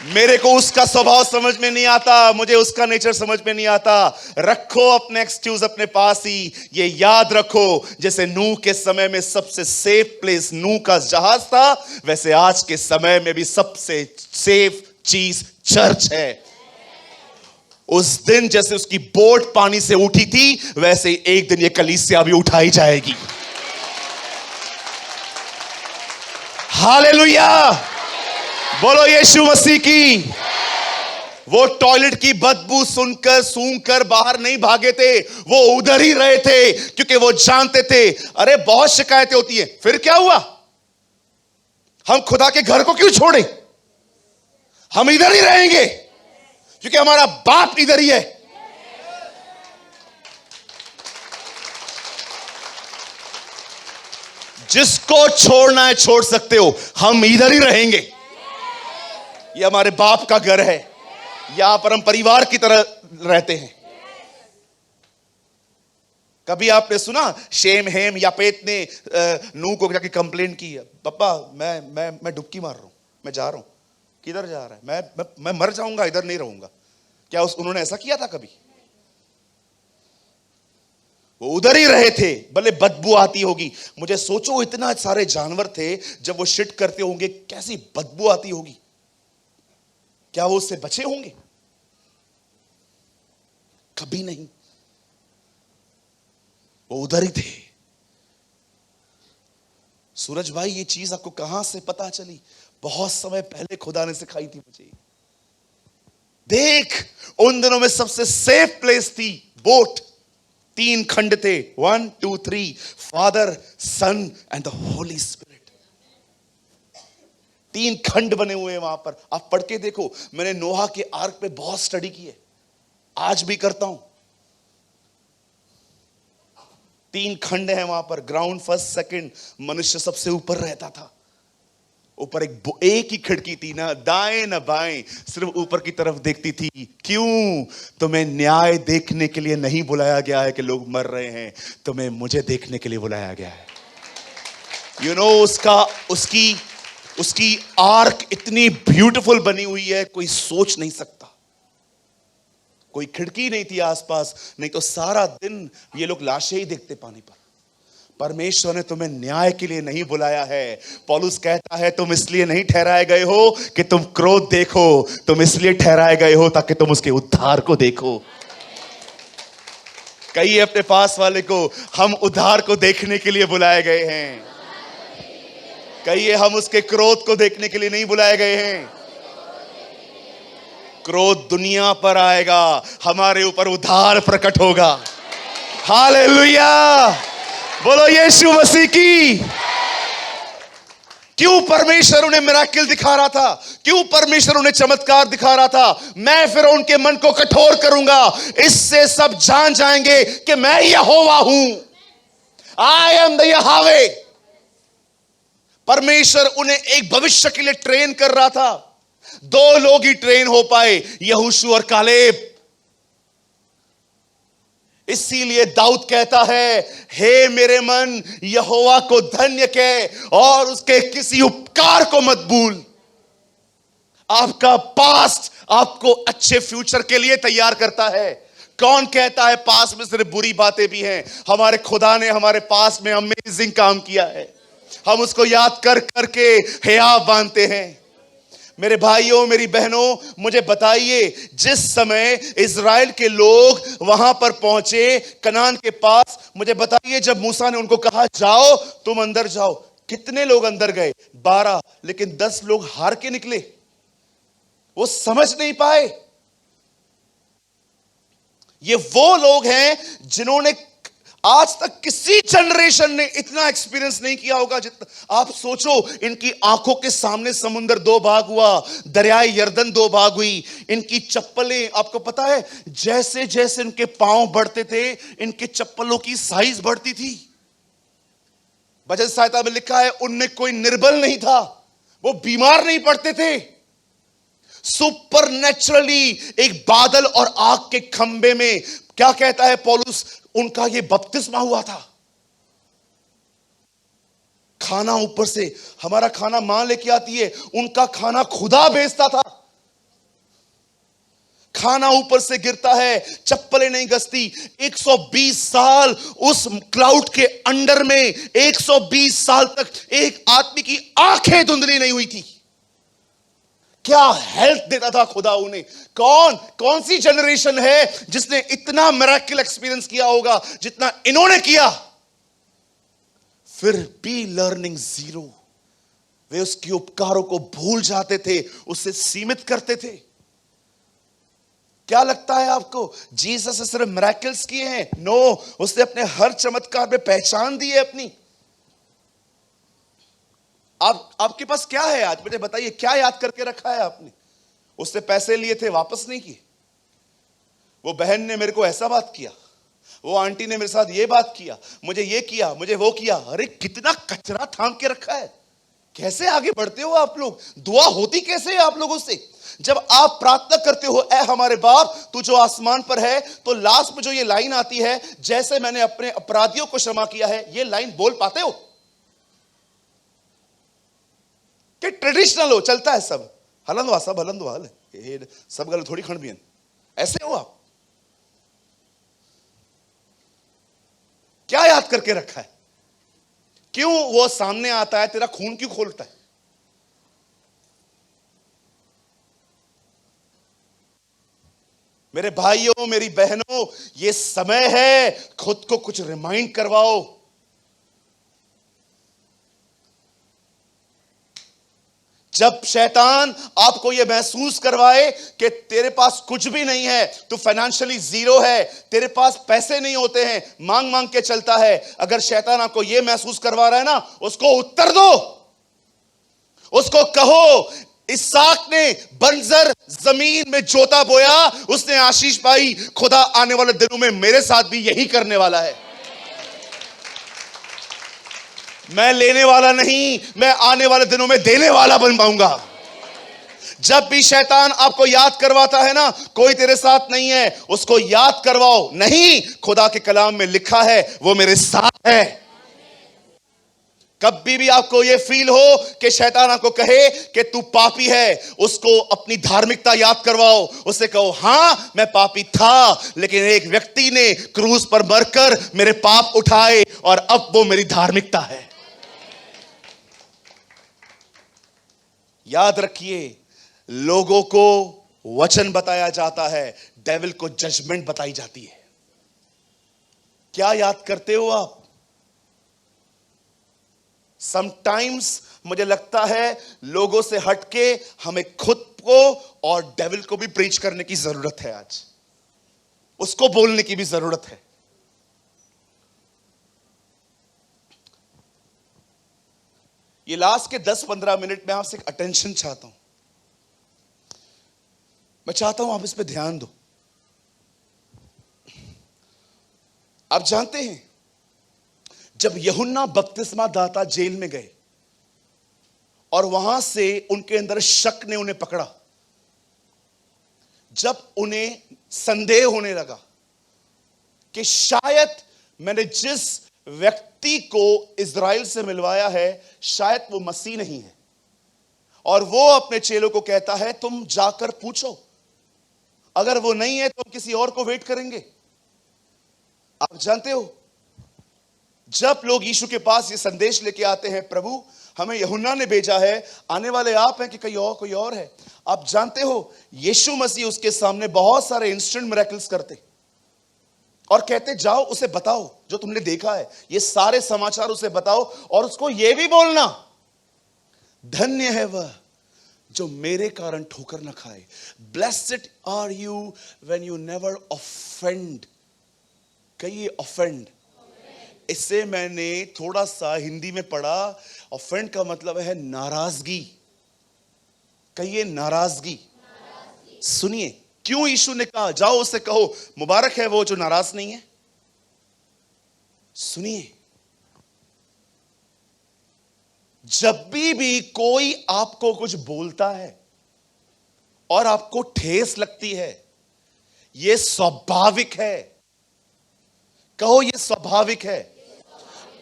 मेरे को उसका स्वभाव समझ में नहीं आता, मुझे उसका नेचर समझ में नहीं आता। रखो अपने एक्सक्यूज अपने पास ही। ये याद रखो जैसे नूह के समय में सबसे सेफ प्लेस नूह का जहाज था, वैसे आज के समय में भी सबसे सेफ चीज चर्च है। उस दिन जैसे उसकी बोट पानी से उठी थी, वैसे एक दिन ये कलीसिया भी उठाई जाएगी। हालेलुया, बोलो यीशु मसीह की। वो टॉयलेट की बदबू सुनकर सूंघकर बाहर नहीं भागे थे, वो उधर ही रहे थे, क्योंकि वो जानते थे अरे बहुत शिकायतें होती हैं, फिर क्या हुआ? हम खुदा के घर को क्यों छोड़े? हम इधर ही रहेंगे क्योंकि हमारा बाप इधर ही है। जिसको छोड़ना है छोड़ सकते हो, हम इधर ही रहेंगे। ये हमारे बाप का घर है, यहां पर हम परिवार की तरह रहते हैं। कभी आपने सुना शेम हेम यापेत ने नूह को जाके कंप्लेन की है, पापा मैं डुबकी मार रहा हूं, मैं जा रहा हूं। किधर जा रहा है? मैं मर जाऊंगा, इधर नहीं रहूंगा। क्या उन्होंने ऐसा किया था कभी? वो उधर ही रहे थे, भले बदबू आती होगी। मुझे सोचो इतना सारे जानवर थे, जब वो शिट करते होंगे कैसी बदबू आती होगी। क्या वो उससे बचे होंगे? कभी नहीं, वो उधर ही थे। सूरज भाई ये चीज आपको कहां से पता चली? बहुत समय पहले खुदा ने सिखाई थी मुझे। देख, उन दिनों में सबसे सेफ प्लेस थी बोट। 3 खंड थे, 1 2 3, father son and the holy spirit. 3 खंड बने हुए हैं वहां पर। आप पढ़ के देखो। मैंने नोहा के आर्क पे बहुत स्टडी की है, आज भी करता हूं। 3 खंड है वहां पर। Ground, first, second. मनुष्य सबसे ऊपर रहता था। ऊपर एक ही खिड़की थी, ना दाएं ना बाएं, सिर्फ ऊपर की तरफ देखती थी। क्यों? तुम्हें न्याय देखने के लिए नहीं बुलाया गया है कि लोग मर रहे हैं, तुम्हें मुझे देखने के लिए बुलाया गया है। यू नो, उसकी आर्क इतनी ब्यूटीफुल बनी हुई है, कोई सोच नहीं सकता। कोई खिड़की नहीं थी आसपास, नहीं तो सारा दिन ये लोग लाशें ही देखते पानी पर। परमेश्वर ने तुम्हें न्याय के लिए नहीं बुलाया है। पौलुस कहता है तुम इसलिए नहीं ठहराए गए हो कि तुम क्रोध देखो, तुम इसलिए ठहराए गए हो ताकि तुम उसके उद्धार को देखो। कहिए अपने पास वाले को, हम उद्धार को देखने के लिए बुलाए गए हैं। कहिए, हम उसके क्रोध को देखने के लिए नहीं बुलाए गए हैं। क्रोध दुनिया पर आएगा, हमारे ऊपर उद्धार प्रकट होगा। हालेलुया, बोलो यीशु मसीह की। क्यों परमेश्वर उन्हें मिराकिल दिखा रहा था? क्यों परमेश्वर उन्हें चमत्कार दिखा रहा था? मैं फिर उनके मन को कठोर करूंगा, इससे सब जान जाएंगे कि मैं यहोवा हूं। I am the Yahweh. परमेश्वर उन्हें एक भविष्य के लिए ट्रेन कर रहा था। 2 लोग ही ट्रेन हो पाए, यहोशू और कालेब। इसीलिए दाऊद कहता है, हे मेरे मन यहोवा को धन्य कह और उसके किसी उपकार को मत भूल। आपका पास्ट आपको अच्छे फ्यूचर के लिए तैयार करता है। कौन कहता है पास्ट में सिर्फ बुरी बातें भी हैं? हमारे खुदा ने हमारे पास्ट में अमेजिंग काम किया है, हम उसको याद कर करके हया बांधते हैं। मेरे भाइयों मेरी बहनों, मुझे बताइए, जिस समय इज़राइल के लोग वहां पर पहुंचे कनान के पास, मुझे बताइए जब मूसा ने उनको कहा जाओ तुम अंदर जाओ, कितने लोग अंदर गए? 12, लेकिन 10 लोग हार के निकले। वो समझ नहीं पाए। ये वो लोग हैं जिन्होंने आज तक किसी जनरेशन ने इतना एक्सपीरियंस नहीं किया होगा जितना। आप सोचो, इनकी आंखों के सामने समुंदर 2 भाग हुआ, दरियाए यर्दन 2 भाग हुई। इनकी चप्पलें, आपको पता है जैसे जैसे इनके पांव बढ़ते थे इनके चप्पलों की साइज बढ़ती थी। भजन संहिता में लिखा है उनमें कोई निर्बल नहीं था, वो बीमार नहीं पड़ते थे। सुपरनेचुरली एक बादल और आग के खंबे में, क्या कहता है पौलुस, उनका ये बपतिस्मा हुआ था। खाना ऊपर से, हमारा खाना मां लेके आती है, उनका खाना खुदा भेजता था। खाना ऊपर से गिरता है, चप्पलें नहीं गसती। 120 साल उस क्लाउड के अंडर में, 120 साल तक एक आदमी की आंखें धुंधली नहीं हुई थी। क्या हेल्थ देता था खुदा उन्हें। कौन सी जनरेशन है जिसने इतना मिरेकल एक्सपीरियंस किया होगा जितना इन्होंने किया? फिर भी लर्निंग जीरो। वे उसके उपकारों को भूल जाते थे, उसे सीमित करते थे। क्या लगता है आपको जीसस ने सिर्फ मिरेकल्स किए हैं? नो, उसने अपने हर चमत्कार में पहचान दी है अपनी। आपके पास क्या है आज? मुझे बताइए, क्या याद करके रखा है आपने? उससे पैसे लिए थे, वापस नहीं किए। वो बहन ने मेरे को ऐसा बात किया, वो आंटी ने मेरे साथ ये बात किया, मुझे ये किया, मुझे वो किया। अरे कितना कचरा थाम के रखा है। कैसे आगे बढ़ते हो आप लोग? दुआ होती कैसे है आप लोगों से? जब आप प्रार्थना करते हो, ऐ हमारे बाप तू जो आसमान पर है, तो लास्ट में जो ये लाइन आती है, जैसे मैंने अपने अपराधियों को क्षमा किया है, ये लाइन बोल पाते हो? कि ट्रेडिशनल हो, चलता है सब हलंदवा, सब हलंदवा हल सब गल थोड़ी खंडबियन, ऐसे हो आप? क्या याद करके रखा है? क्यों वो सामने आता है? तेरा खून क्यों खोलता है? मेरे भाइयों मेरी बहनों, ये समय है खुद को कुछ रिमाइंड करवाओ। जब शैतान आपको यह महसूस करवाए कि तेरे पास कुछ भी नहीं है, तू फाइनेंशियली जीरो है, तेरे पास पैसे नहीं होते हैं, मांग मांग के चलता है, अगर शैतान आपको यह महसूस करवा रहा है ना, उसको उत्तर दो। उसको कहो, इसहाक ने बंजर जमीन में जोता बोया, उसने आशीष पाई। खुदा आने वाले दिनों में मेरे साथ भी यही करने वाला है। मैं लेने वाला नहीं, मैं आने वाले दिनों में देने वाला बन पाऊंगा। जब भी शैतान आपको याद करवाता है ना कोई तेरे साथ नहीं है, उसको याद करवाओ, नहीं, खुदा के कलाम में लिखा है वो मेरे साथ है। कभी भी आपको यह फील हो कि शैतान आपको कहे कि तू पापी है, उसको अपनी धार्मिकता याद करवाओ। उससे कहो, हां मैं पापी था, लेकिन एक व्यक्ति ने क्रूस पर मरकर मेरे पाप उठाए और अब वो मेरी धार्मिकता है। याद रखिए, लोगों को वचन बताया जाता है, डेविल को जजमेंट बताई जाती है। क्या याद करते हो आप? समटाइम्स मुझे लगता है लोगों से हटके हमें खुद को और डेविल को भी प्रीच करने की जरूरत है। आज उसको बोलने की भी जरूरत है। ये लास्ट के 10-15 मिनट में आपसे एक अटेंशन चाहता हूं। मैं चाहता हूं आप इस पे ध्यान दो। आप जानते हैं, जब यूहन्ना बपतिस्मा दाता जेल में गए और वहां से उनके अंदर शक ने उन्हें पकड़ा, जब उन्हें संदेह होने लगा कि शायद मैंने जिस व्यक्ति को इज़राइल से मिलवाया है शायद वो मसीह नहीं है, और वो अपने चेलों को कहता है तुम जाकर पूछो, अगर वो नहीं है तो हम किसी और को वेट करेंगे। आप जानते हो, जब लोग यीशु के पास ये संदेश लेके आते हैं, प्रभु हमें यूहन्ना ने भेजा है, आने वाले आप हैं कि कोई और है, आप जानते हो यीशु मसीह उसके सामने बहुत सारे इंस्टेंट मिरेकल्स करते और कहते जाओ उसे बताओ जो तुमने देखा है, ये सारे समाचार उसे बताओ, और उसको ये भी बोलना धन्य है वह जो मेरे कारण ठोकर न खाए। Blessed are you when you never offend. कहिए ऑफेंड। इससे मैंने थोड़ा सा हिंदी में पढ़ा, ऑफेंड का मतलब है नाराजगी। कहिए नाराजगी। सुनिए क्यों यीशु ने कहा जाओ उससे कहो मुबारक है वो जो नाराज नहीं है। सुनिए, जब भी कोई आपको कुछ बोलता है और आपको ठेस लगती है, यह स्वाभाविक है। कहो यह स्वाभाविक है।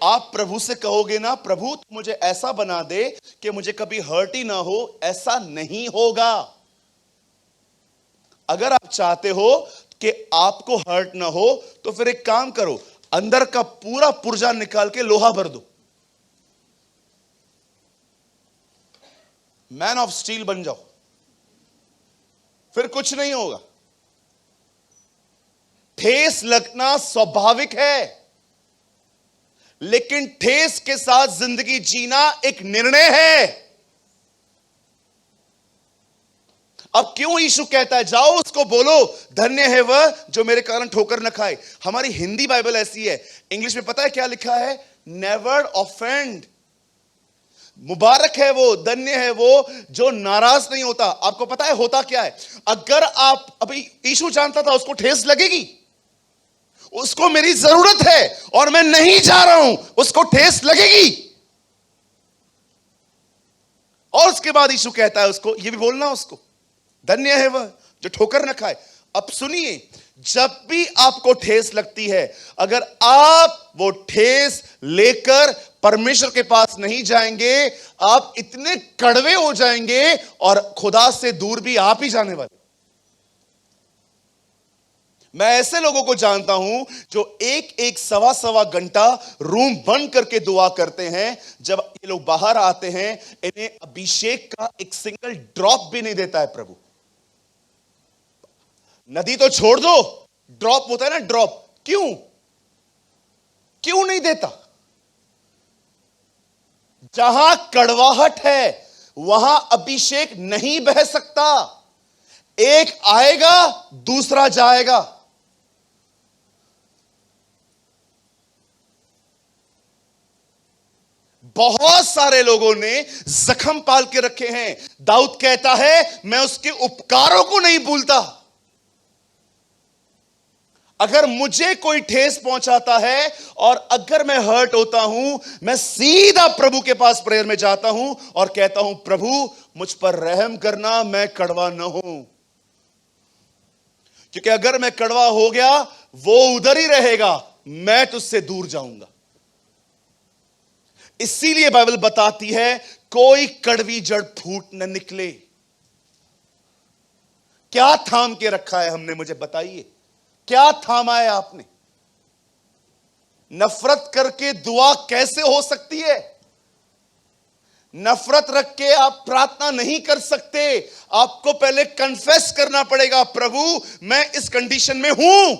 आप प्रभु से कहोगे ना, प्रभु तू मुझे ऐसा बना दे कि मुझे कभी हर्ट ही ना हो, ऐसा नहीं होगा। अगर आप चाहते हो कि आपको हर्ट ना हो तो फिर एक काम करो, अंदर का पूरा पुर्जा निकाल के लोहा भर दो, मैन ऑफ स्टील बन जाओ, फिर कुछ नहीं होगा। ठेस लगना स्वाभाविक है, लेकिन ठेस के साथ जिंदगी जीना एक निर्णय है। अब क्यों यीशु कहता है जाओ उसको बोलो धन्य है वह जो मेरे कारण ठोकर न खाए। हमारी हिंदी बाइबल ऐसी है, इंग्लिश में पता है क्या लिखा है? Never offend. मुबारक है वो, धन्य है वो जो नाराज नहीं होता। आपको पता है होता क्या है? अगर आप, अभी यीशु जानता था उसको ठेस लगेगी, उसको मेरी जरूरत है और मैं नहीं जा रहा हूं, उसको ठेस लगेगी। और उसके बाद यीशु कहता है उसको ये भी बोलना, उसको धन्य है वह जो ठोकर न खाए। अब सुनिए, जब भी आपको ठेस लगती है, अगर आप वो ठेस लेकर परमेश्वर के पास नहीं जाएंगे, आप इतने कड़वे हो जाएंगे और खुदा से दूर भी आप ही जाने वाले। मैं ऐसे लोगों को जानता हूं जो एक सवा घंटा रूम बंद करके दुआ करते हैं। जब ये लोग बाहर आते हैं, इन्हें अभिषेक का एक सिंगल ड्रॉप भी नहीं देता है प्रभु। नदी तो छोड़ दो, ड्रॉप होता है ना, ड्रॉप। क्यों नहीं देता? जहां कड़वाहट है वहां अभिषेक नहीं बह सकता। एक आएगा दूसरा जाएगा। बहुत सारे लोगों ने जख्म पाल के रखे हैं। दाऊद कहता है मैं उसके उपकारों को नहीं भूलता। अगर मुझे कोई ठेस पहुंचाता है और अगर मैं हर्ट होता हूं, मैं सीधा प्रभु के पास प्रेयर में जाता हूं और कहता हूं प्रभु मुझ पर रहम करना, मैं कड़वा न हूं। क्योंकि अगर मैं कड़वा हो गया वो उधर ही रहेगा, मैं तुझसे दूर जाऊंगा। इसीलिए बाइबल बताती है कोई कड़वी जड़ फूट न निकले। क्या थाम के रखा है हमने? मुझे बताइए, क्या थामा है आपने? नफरत करके दुआ कैसे हो सकती है? नफरत रख के आप प्रार्थना नहीं कर सकते। आपको पहले कन्फेस करना पड़ेगा, प्रभु मैं इस कंडीशन में हूं।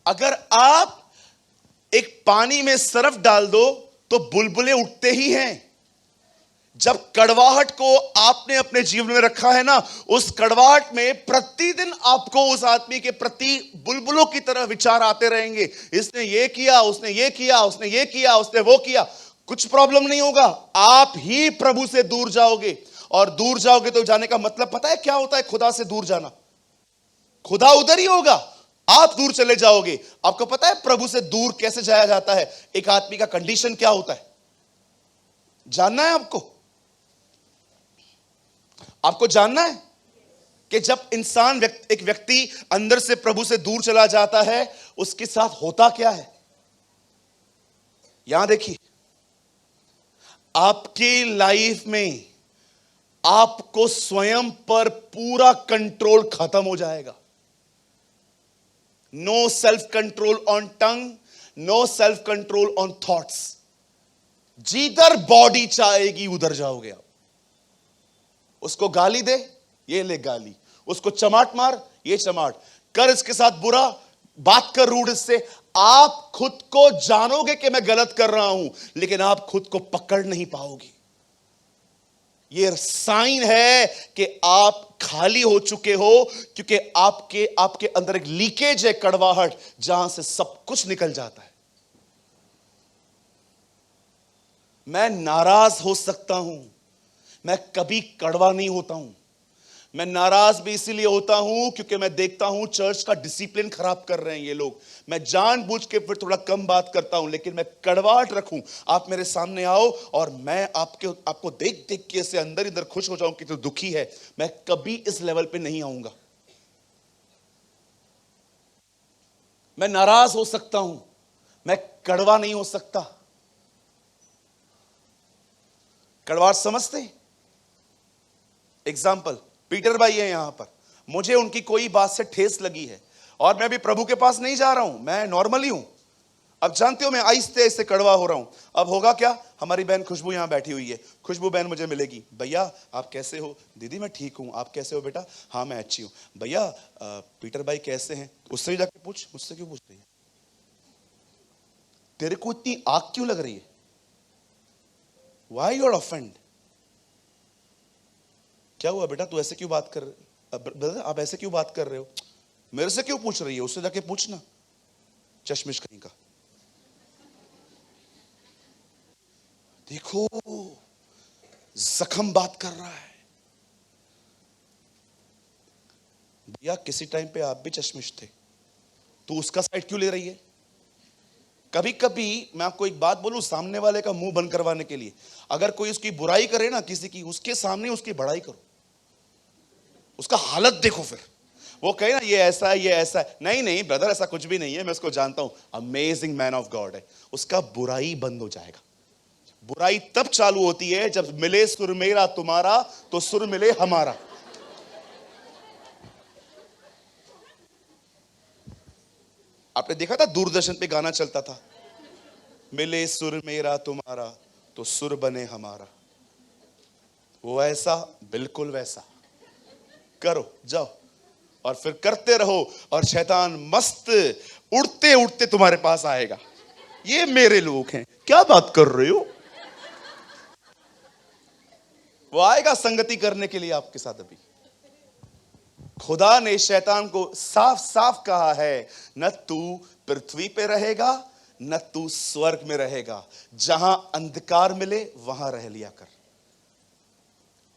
अगर आप एक पानी में सर्फ डाल दो तो बुलबुले उठते ही हैं। जब कड़वाहट को आपने अपने जीवन में रखा है ना, उस कड़वाहट में प्रतिदिन आपको उस आदमी के प्रति बुलबुलों की तरह विचार आते रहेंगे। इसने ये किया, उसने ये किया, उसने ये किया, उसने वो किया। कुछ प्रॉब्लम नहीं होगा, आप ही प्रभु से दूर जाओगे। और दूर जाओगे तो जाने का मतलब पता है क्या होता है? खुदा से दूर जाना। खुदा उधर ही होगा, आप दूर चले जाओगे। आपको पता है प्रभु से दूर कैसे जाया जाता है? एक आदमी का कंडीशन क्या होता है जानना है आपको? आपको जानना है? कि जब एक व्यक्ति अंदर से प्रभु से दूर चला जाता है, उसके साथ होता क्या है। यहां देखिए, आपकी लाइफ में आपको स्वयं पर पूरा कंट्रोल खत्म हो जाएगा। No self control on tongue, no self control on thoughts. जिधर बॉडी चाहेगी उधर जाओगे आप। उसको गाली दे, ये ले गाली। उसको चमाट मार, ये चमाट कर। इसके साथ बुरा बात कर, रूड इससे। आप खुद को जानोगे कि मैं गलत कर रहा हूं, लेकिन आप खुद को पकड़ नहीं पाओगे। यह साइन है कि आप खाली हो चुके हो, क्योंकि आपके अंदर एक लीकेज है, कड़वाहट, जहां से सब कुछ निकल जाता है। मैं नाराज हो सकता हूं, मैं कभी कड़वा नहीं होता हूं। मैं नाराज भी इसीलिए होता हूं क्योंकि मैं देखता हूं चर्च का डिसिप्लिन खराब कर रहे हैं ये लोग। मैं जानबूझ के फिर थोड़ा कम बात करता हूं, लेकिन मैं कड़वाहट रखूं। आप मेरे सामने आओ और मैं आपको देख देख के ऐसे अंदर इधर खुश हो जाऊं कि तो दुखी है, मैं कभी इस लेवल पे नहीं आऊंगा। मैं नाराज हो सकता हूं, मैं कड़वा नहीं हो सकता। कड़वाहट समझते? एग्जाम्पल, पीटर भाई है यहां पर, मुझे उनकी कोई बात से ठेस लगी है और मैं भी प्रभु के पास नहीं जा रहा हूं, मैं नॉर्मली हूं। अब जानते हो मैं आहिस्ते आहिस्ते कड़वा हो रहा हूं। अब होगा क्या, हमारी बहन खुशबू यहां बैठी हुई है, खुशबू बहन मुझे मिलेगी। भैया आप कैसे हो? दीदी मैं ठीक हूं, आप कैसे हो बेटा? हाँ मैं अच्छी हूं। भैया पीटर भाई कैसे हैं? उससे भी जाके पूछ, मुझसे क्यों पूछ रही है? तेरे को इतनी आग क्यों लग रही है? Why you are offend? क्या हुआ बेटा, तू ऐसे क्यों बात कर रहे? आप ऐसे क्यों बात कर रहे हो? मेरे से क्यों पूछ रही है? उससे जाके पूछना, चश्मिश कहीं का। देखो जख्म बात कर रहा है। भैया किसी टाइम पे आप भी चश्मिश थे, तू उसका साइड क्यों ले रही है? कभी कभी मैं आपको एक बात बोलूं, सामने वाले का मुंह बंद करवाने के लिए, अगर कोई उसकी बुराई करे ना किसी की, उसके सामने उसकी बड़ाई करो, उसका हालत देखो। फिर वो कहे ना ये ऐसा है, ये ऐसा है। नहीं नहीं ब्रदर, ऐसा कुछ भी नहीं है, मैं उसको जानता हूं, अमेजिंग मैन ऑफ गॉड है। उसका बुराई बंद हो जाएगा। बुराई तब चालू होती है जब मिले सुर मेरा तुम्हारा तो सुर मिले हमारा। आपने देखा था दूरदर्शन पे गाना चलता था, मिले सुर मेरा तुम्हारा तो सुर बने हमारा। वो ऐसा, बिल्कुल वैसा करो, जाओ और फिर करते रहो, और शैतान मस्त उड़ते उड़ते तुम्हारे पास आएगा। ये मेरे लोग हैं, क्या बात कर रहे हो? वो आएगा संगति करने के लिए आपके साथ। अभी खुदा ने शैतान को साफ साफ कहा है, न तू पृथ्वी पे रहेगा न तू स्वर्ग में रहेगा। जहां अंधकार मिले वहां रह लिया कर।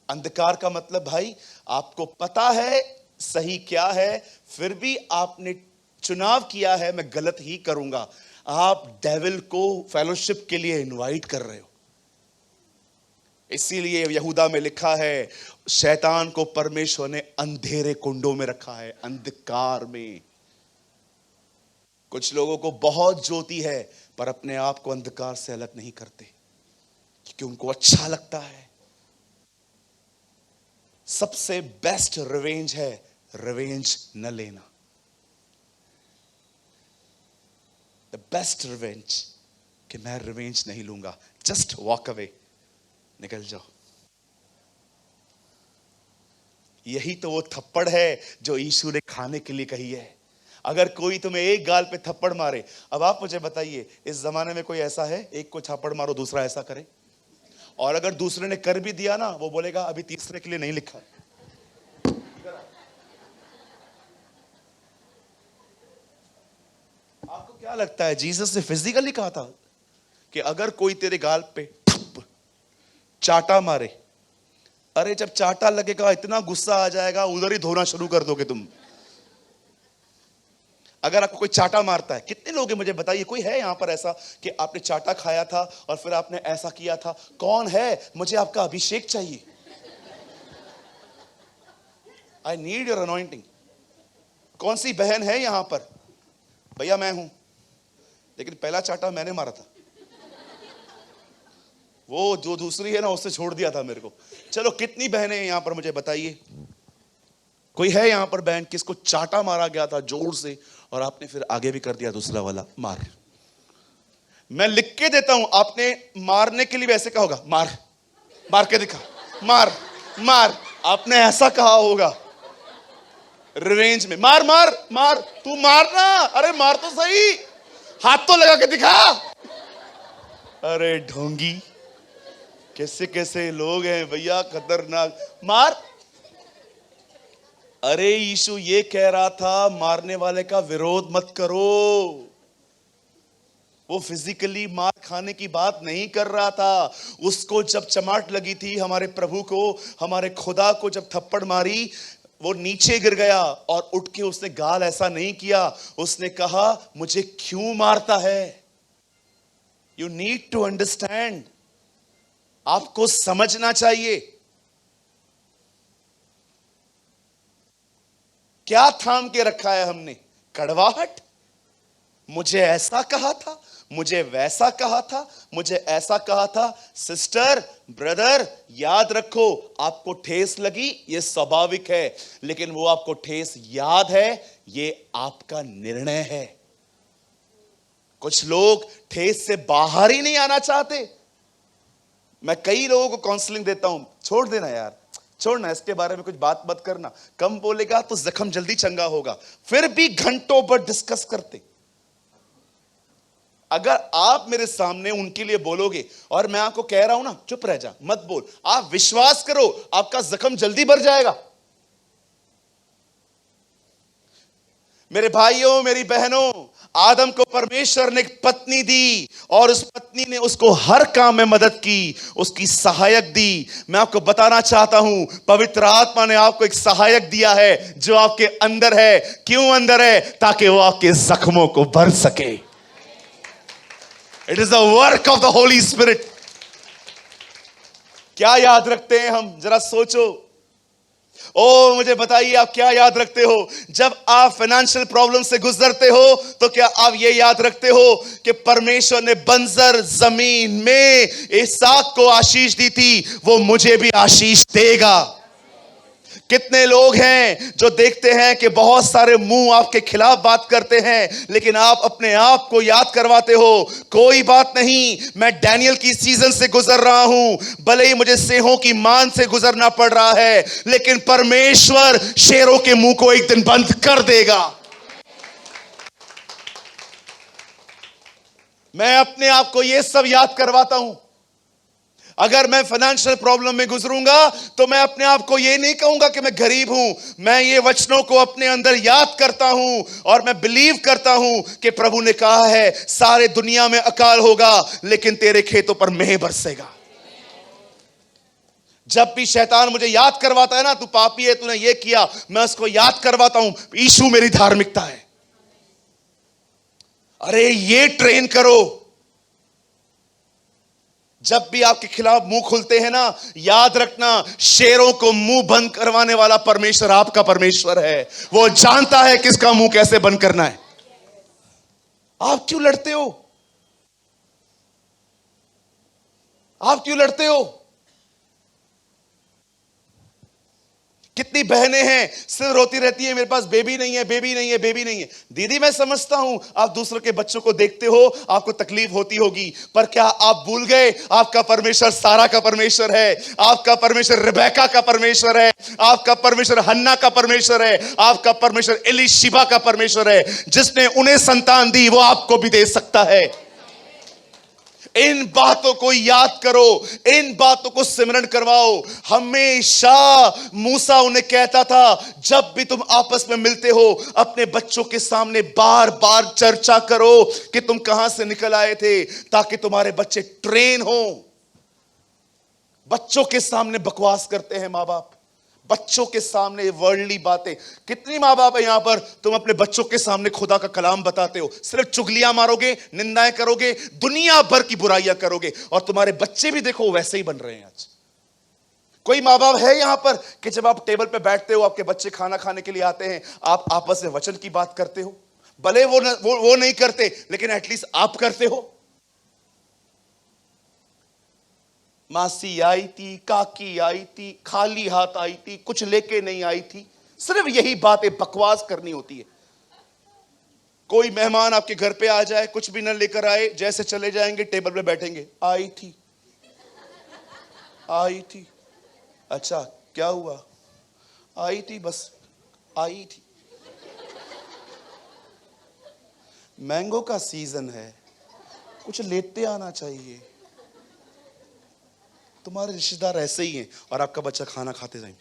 अंधकार का मतलब भाई, आपको पता है सही क्या है, फिर भी आपने चुनाव किया है मैं गलत ही करूंगा। आप डेविल को फेलोशिप के लिए इनवाइट कर रहे हो। इसीलिए यहूदा में लिखा है, शैतान को परमेश्वर ने अंधेरे कुंडों में रखा है, अंधकार में। कुछ लोगों को बहुत ज्योति है पर अपने आप को अंधकार से अलग नहीं करते, क्योंकि उनको अच्छा लगता है। सबसे बेस्ट रिवेंज है रिवेंज न लेना। द बेस्ट रिवेंज कि मैं रिवेंज नहीं लूंगा, जस्ट वॉक अवे, निकल जाओ। यही तो वो थप्पड़ है जो यीशु ने खाने के लिए कही है। अगर कोई तुम्हें एक गाल पे थप्पड़ मारे, अब आप मुझे बताइए, इस जमाने में कोई ऐसा है एक को थप्पड़ मारो दूसरा ऐसा करे? और अगर दूसरे ने कर भी दिया ना, वो बोलेगा अभी तीसरे के लिए नहीं लिखा। आपको क्या लगता है जीसस ने फिजिकली कहा था कि अगर कोई तेरे गाल पे ठप चाटा मारे, अरे जब चाटा लगेगा इतना गुस्सा आ जाएगा उधर ही धोना शुरू कर दोगे तुम। अगर आपको कोई चाटा मारता है, कितने लोग हैं मुझे बताइए, कोई है यहां पर ऐसा कि आपने चाटा खाया था और फिर आपने ऐसा किया था? कौन है? मुझे आपका अभिषेक चाहिए। I need your anointing. कौन सी बहन है यहां पर? भैया मैं हूं, लेकिन पहला चाटा मैंने मारा था, वो जो दूसरी है ना उससे छोड़ दिया था मेरे को। चलो कितनी बहनें हैं यहां पर मुझे बताइए? कोई है यहां पर बहन किसको चाटा मारा गया था जोर से और आपने फिर आगे भी कर दिया दूसरा वाला मार? मैं लिख के देता हूं, आपने मारने के लिए वैसे कहा होगा, मार, मार के दिखा, मार मार। आपने ऐसा कहा होगा रिवेंज में, मार मार मार, तू मारना, अरे मार तो सही, हाथ तो लगा के दिखा। अरे ढोंगी, कैसे कैसे लोग हैं भैया, खतरनाक। मार। अरे यीशु ये कह रहा था मारने वाले का विरोध मत करो। वो फिजिकली मार खाने की बात नहीं कर रहा था। उसको जब चमाट लगी थी, हमारे प्रभु को, हमारे खुदा को जब थप्पड़ मारी, वो नीचे गिर गया और उठ के उसने गाल ऐसा नहीं किया, उसने कहा मुझे क्यों मारता है। यू नीड टू अंडरस्टैंड, आपको समझना चाहिए। क्या थाम के रखा है हमने? कड़वाहट। मुझे ऐसा कहा था, मुझे वैसा कहा था, मुझे ऐसा कहा था। सिस्टर, ब्रदर, याद रखो, आपको ठेस लगी ये स्वाभाविक है, लेकिन वो आपको ठेस याद है, ये आपका निर्णय है। कुछ लोग ठेस से बाहर ही नहीं आना चाहते। मैं कई लोगों को काउंसलिंग देता हूं, छोड़ देना यार, छोड़ना, इसके बारे में कुछ बात मत करना, कम बोलेगा तो जख्म जल्दी चंगा होगा। फिर भी घंटों पर डिस्कस करते। अगर आप मेरे सामने उनके लिए बोलोगे और मैं आपको कह रहा हूं ना चुप रह जा, मत बोल, आप विश्वास करो आपका जख्म जल्दी भर जाएगा। मेरे भाइयों, मेरी बहनों, आदम को परमेश्वर ने एक पत्नी दी और उस पत्नी ने उसको हर काम में मदद की, उसकी सहायक दी। मैं आपको बताना चाहता हूं, पवित्र आत्मा ने आपको एक सहायक दिया है जो आपके अंदर है। क्यों अंदर है? ताकि वो आपके जख्मों को भर सके। It is the work of the holy spirit. क्या याद रखते हैं हम? जरा सोचो। ओ मुझे बताइए, आप क्या याद रखते हो? जब आप फाइनेंशियल प्रॉब्लम से गुजरते हो तो क्या आप ये याद रखते हो कि परमेश्वर ने बंजर जमीन में इसहाक को आशीष दी थी, वो मुझे भी आशीष देगा। कितने लोग हैं जो देखते हैं कि बहुत सारे मुंह आपके खिलाफ बात करते हैं, लेकिन आप अपने आप को याद करवाते हो, कोई बात नहीं, मैं डैनियल की सीजन से गुजर रहा हूं, भले ही मुझे सेहों की मान से गुजरना पड़ रहा है, लेकिन परमेश्वर शेरों के मुंह को एक दिन बंद कर देगा। मैं अपने आप को यह सब याद करवाता हूं। अगर मैं फाइनेंशियल प्रॉब्लम में गुजरूंगा तो मैं अपने आप को यह नहीं कहूंगा कि मैं गरीब हूं, मैं ये वचनों को अपने अंदर याद करता हूं और मैं बिलीव करता हूं कि प्रभु ने कहा है सारे दुनिया में अकाल होगा लेकिन तेरे खेतों पर मेंह बरसेगा। जब भी शैतान मुझे याद करवाता है ना, तू पापी है, तूने ये किया, मैं उसको याद करवाता हूं यीशु मेरी धार्मिकता है। अरे ये ट्रेन करो। जब भी आपके खिलाफ मुंह खुलते हैं ना, याद रखना, शेरों को मुंह बंद करवाने वाला परमेश्वर आपका परमेश्वर है। वो जानता है किसका मुंह कैसे बंद करना है। आप क्यों लड़ते हो? आप क्यों लड़ते हो? कितनी बहनें हैं सिर्फ रोती रहती है, मेरे पास बेबी नहीं है, बेबी नहीं है, बेबी नहीं है। दीदी मैं समझता हूं आप दूसरों के बच्चों को देखते हो, आपको तकलीफ होती होगी, पर क्या आप भूल गए आपका परमेश्वर सारा का परमेश्वर है, आपका परमेश्वर रिबेका का परमेश्वर है, आपका परमेश्वर हन्ना का परमेश्वर है, आपका परमेश्वर एलीशिबा का परमेश्वर है। जिसने उन्हें संतान दी वो आपको भी दे सकता है। इन बातों को याद करो, इन बातों को सिमरन करवाओ। हमेशा मूसा उन्हें कहता था जब भी तुम आपस में मिलते हो अपने बच्चों के सामने बार बार चर्चा करो कि तुम कहां से निकल आए थे, ताकि तुम्हारे बच्चे ट्रेन हो। बच्चों के सामने बकवास करते हैं मां बाप, बच्चों के सामने वर्ल्डली बातें। कितनी मां बाप है यहां पर, तुम अपने बच्चों के सामने खुदा का कलाम बताते हो, सिर्फ चुगलियां मारोगे, निंदाएं करोगे, दुनिया भर की बुराइयां करोगे, और तुम्हारे बच्चे भी देखो वैसे ही बन रहे हैं आज। कोई माँ बाप है यहां पर कि जब आप टेबल पे बैठते हो, आपके बच्चे खाना खाने के लिए आते हैं, आप आपस में वचन की बात करते हो? भले वो नहीं करते, लेकिन एटलीस्ट आप करते हो। मासी आई थी, काकी आई थी, खाली हाथ आई थी, कुछ लेके नहीं आई थी, सिर्फ यही बातें बकवास करनी होती है। कोई मेहमान आपके घर पे आ जाए, कुछ भी न लेकर आए, जैसे चले जाएंगे टेबल पे बैठेंगे, आई थी, आई थी, अच्छा क्या हुआ, आई थी, बस आई थी। मैंगो का सीजन है, कुछ लेते आना चाहिए। तुम्हारे रिश्तेदार ऐसे ही हैं और आपका बच्चा खाना खाते जाए,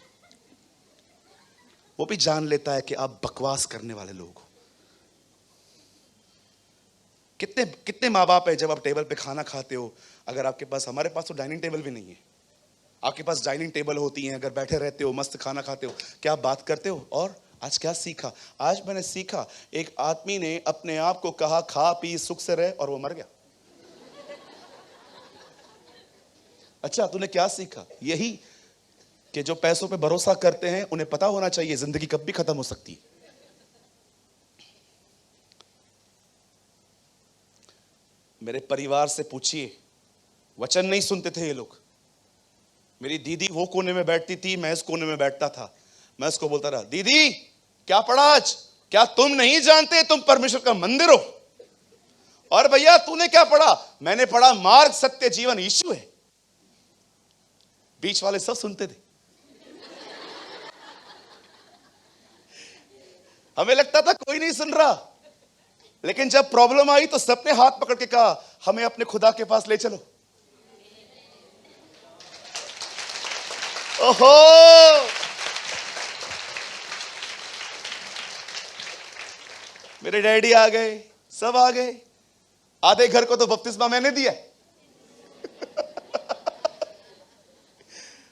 वो भी जान लेता है कि आप बकवास करने वाले लोग हो। कितने कितने माँ बाप है, जब आप टेबल पे खाना खाते हो, अगर आपके पास, हमारे पास तो डाइनिंग टेबल भी नहीं है, आपके पास डाइनिंग टेबल होती है, अगर बैठे रहते हो, मस्त खाना खाते हो, क्या आप बात करते हो? और आज क्या सीखा? आज मैंने सीखा, एक आदमी ने अपने आप को कहा खा पी सुख से रहे, और वो मर गया। अच्छा, तूने क्या सीखा? यही कि जो पैसों पे भरोसा करते हैं, उन्हें पता होना चाहिए जिंदगी कब भी खत्म हो सकती है। मेरे परिवार से पूछिए, वचन नहीं सुनते थे ये लोग। मेरी दीदी वो कोने में बैठती थी, मैं इस कोने में बैठता था। मैं उसको बोलता रहा, दीदी क्या पढ़ा आज? क्या तुम नहीं जानते तुम परमेश्वर का मंदिर हो? और भैया तूने क्या पढ़ा? मैंने पढ़ा मार्ग सत्य जीवन यीशु है। बीच वाले सब सुनते थे। हमें लगता था कोई नहीं सुन रहा, लेकिन जब प्रॉब्लम आई तो सबने हाथ पकड़ के कहा, हमें अपने खुदा के पास ले चलो। ओहो, मेरे डैडी आ गए, सब आ गए। आधे घर को तो बपतिस्मा मैंने दिया।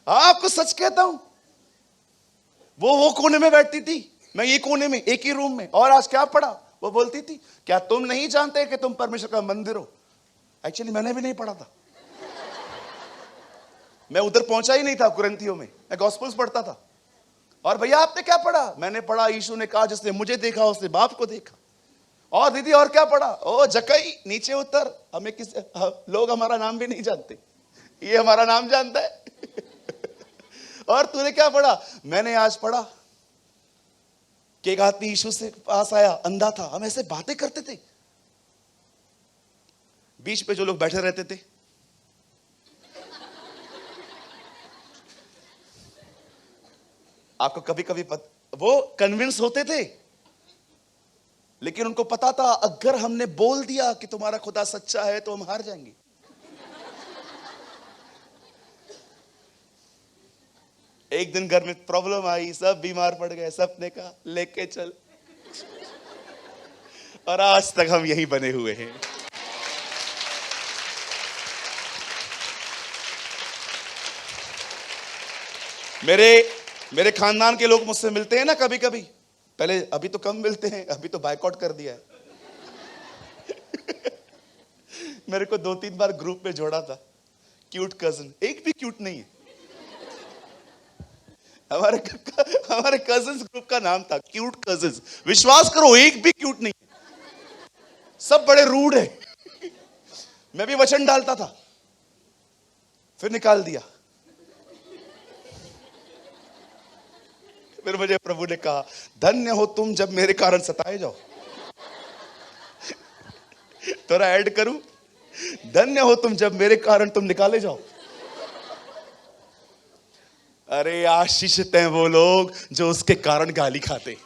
हाँ, आपको सच कहता हूं, वो कोने में बैठती थी, मैं ये कोने में, एक ही रूम में। और आज क्या पढ़ा? वो बोलती थी, क्या तुम नहीं जानते कि तुम परमेश्वर का मंदिर हो? एक्चुअली मैंने भी नहीं पढ़ा था, मैं उधर पहुंचा ही नहीं था कुरिन्थियों में, मैं गॉस्पेल्स पढ़ता था। और भैया आपने क्या पढ़ा? मैंने पढ़ा, यीशु ने कहा जिसने मुझे देखा उसने बाप को देखा। और दीदी और क्या पढ़ा? ओ जकई, नीचे उतर, हमें लोग हमारा नाम भी नहीं जानते, ये हमारा नाम जानता है। और तूने क्या पढ़ा? मैंने आज पढ़ा कि एक आदमी यीशु से पास आया, अंधा था। हम ऐसे बातें करते थे, बीच पे जो लोग बैठे रहते थे, आपको कभी कभी वो कन्विंस होते थे, लेकिन उनको पता था अगर हमने बोल दिया कि तुम्हारा खुदा सच्चा है तो हम हार जाएंगे। एक दिन घर में प्रॉब्लम आई, सब बीमार पड़ गए, सबने कहा लेके चल, और आज तक हम यही बने हुए हैं। मेरे खानदान के लोग मुझसे मिलते हैं ना कभी कभी, पहले, अभी तो कम मिलते हैं, अभी तो बायकॉट कर दिया है। मेरे को 2-3 बार ग्रुप में जोड़ा था, क्यूट कजन, एक भी क्यूट नहीं है। हमारे कजन्स ग्रुप का नाम था क्यूट कजन्स। विश्वास करो, एक भी क्यूट नहीं है, सब बड़े रूड है। मैं भी वचन डालता था, फिर निकाल दिया। फिर मुझे प्रभु ने कहा, धन्य हो तुम जब मेरे कारण सताए जाओ। थोड़ा ऐड करूं, धन्य हो तुम जब मेरे कारण तुम निकाले जाओ। अरे आशीषित हैं वो लोग जो उसके कारण गाली खाते।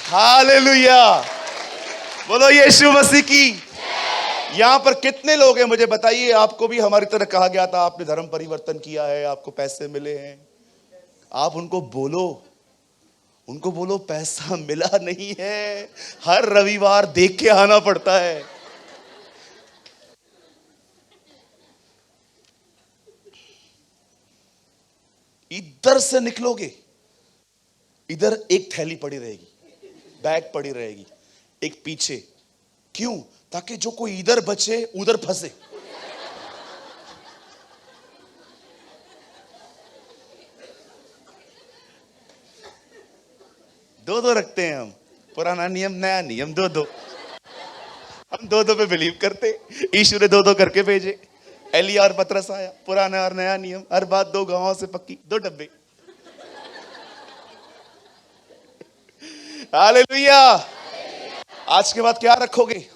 हालेलुया, बोलो यीशु मसीह की। यहां पर कितने लोग हैं मुझे बताइए, आपको भी हमारी तरह कहा गया था, आपने धर्म परिवर्तन किया है, आपको पैसे मिले हैं। आप उनको बोलो पैसा मिला नहीं है, हर रविवार देख के आना पड़ता है। इधर से निकलोगे, इधर एक थैली पड़ी रहेगी, बैग पड़ी रहेगी, एक पीछे। क्यों? ताकि जो कोई इधर बचे उधर फंसे। दो दो रखते हैं हम, पुराना नियम नया नियम, दो दो। हम दो दो पे बिलीव करते। यीशु ने दो दो करके भेजे। एलिया और पतरस आया, पुराना और नया नियम, हर बात दो गांवों से पक्की, दो डब्बे। हालेलुया। आज के बाद क्या रखोगे?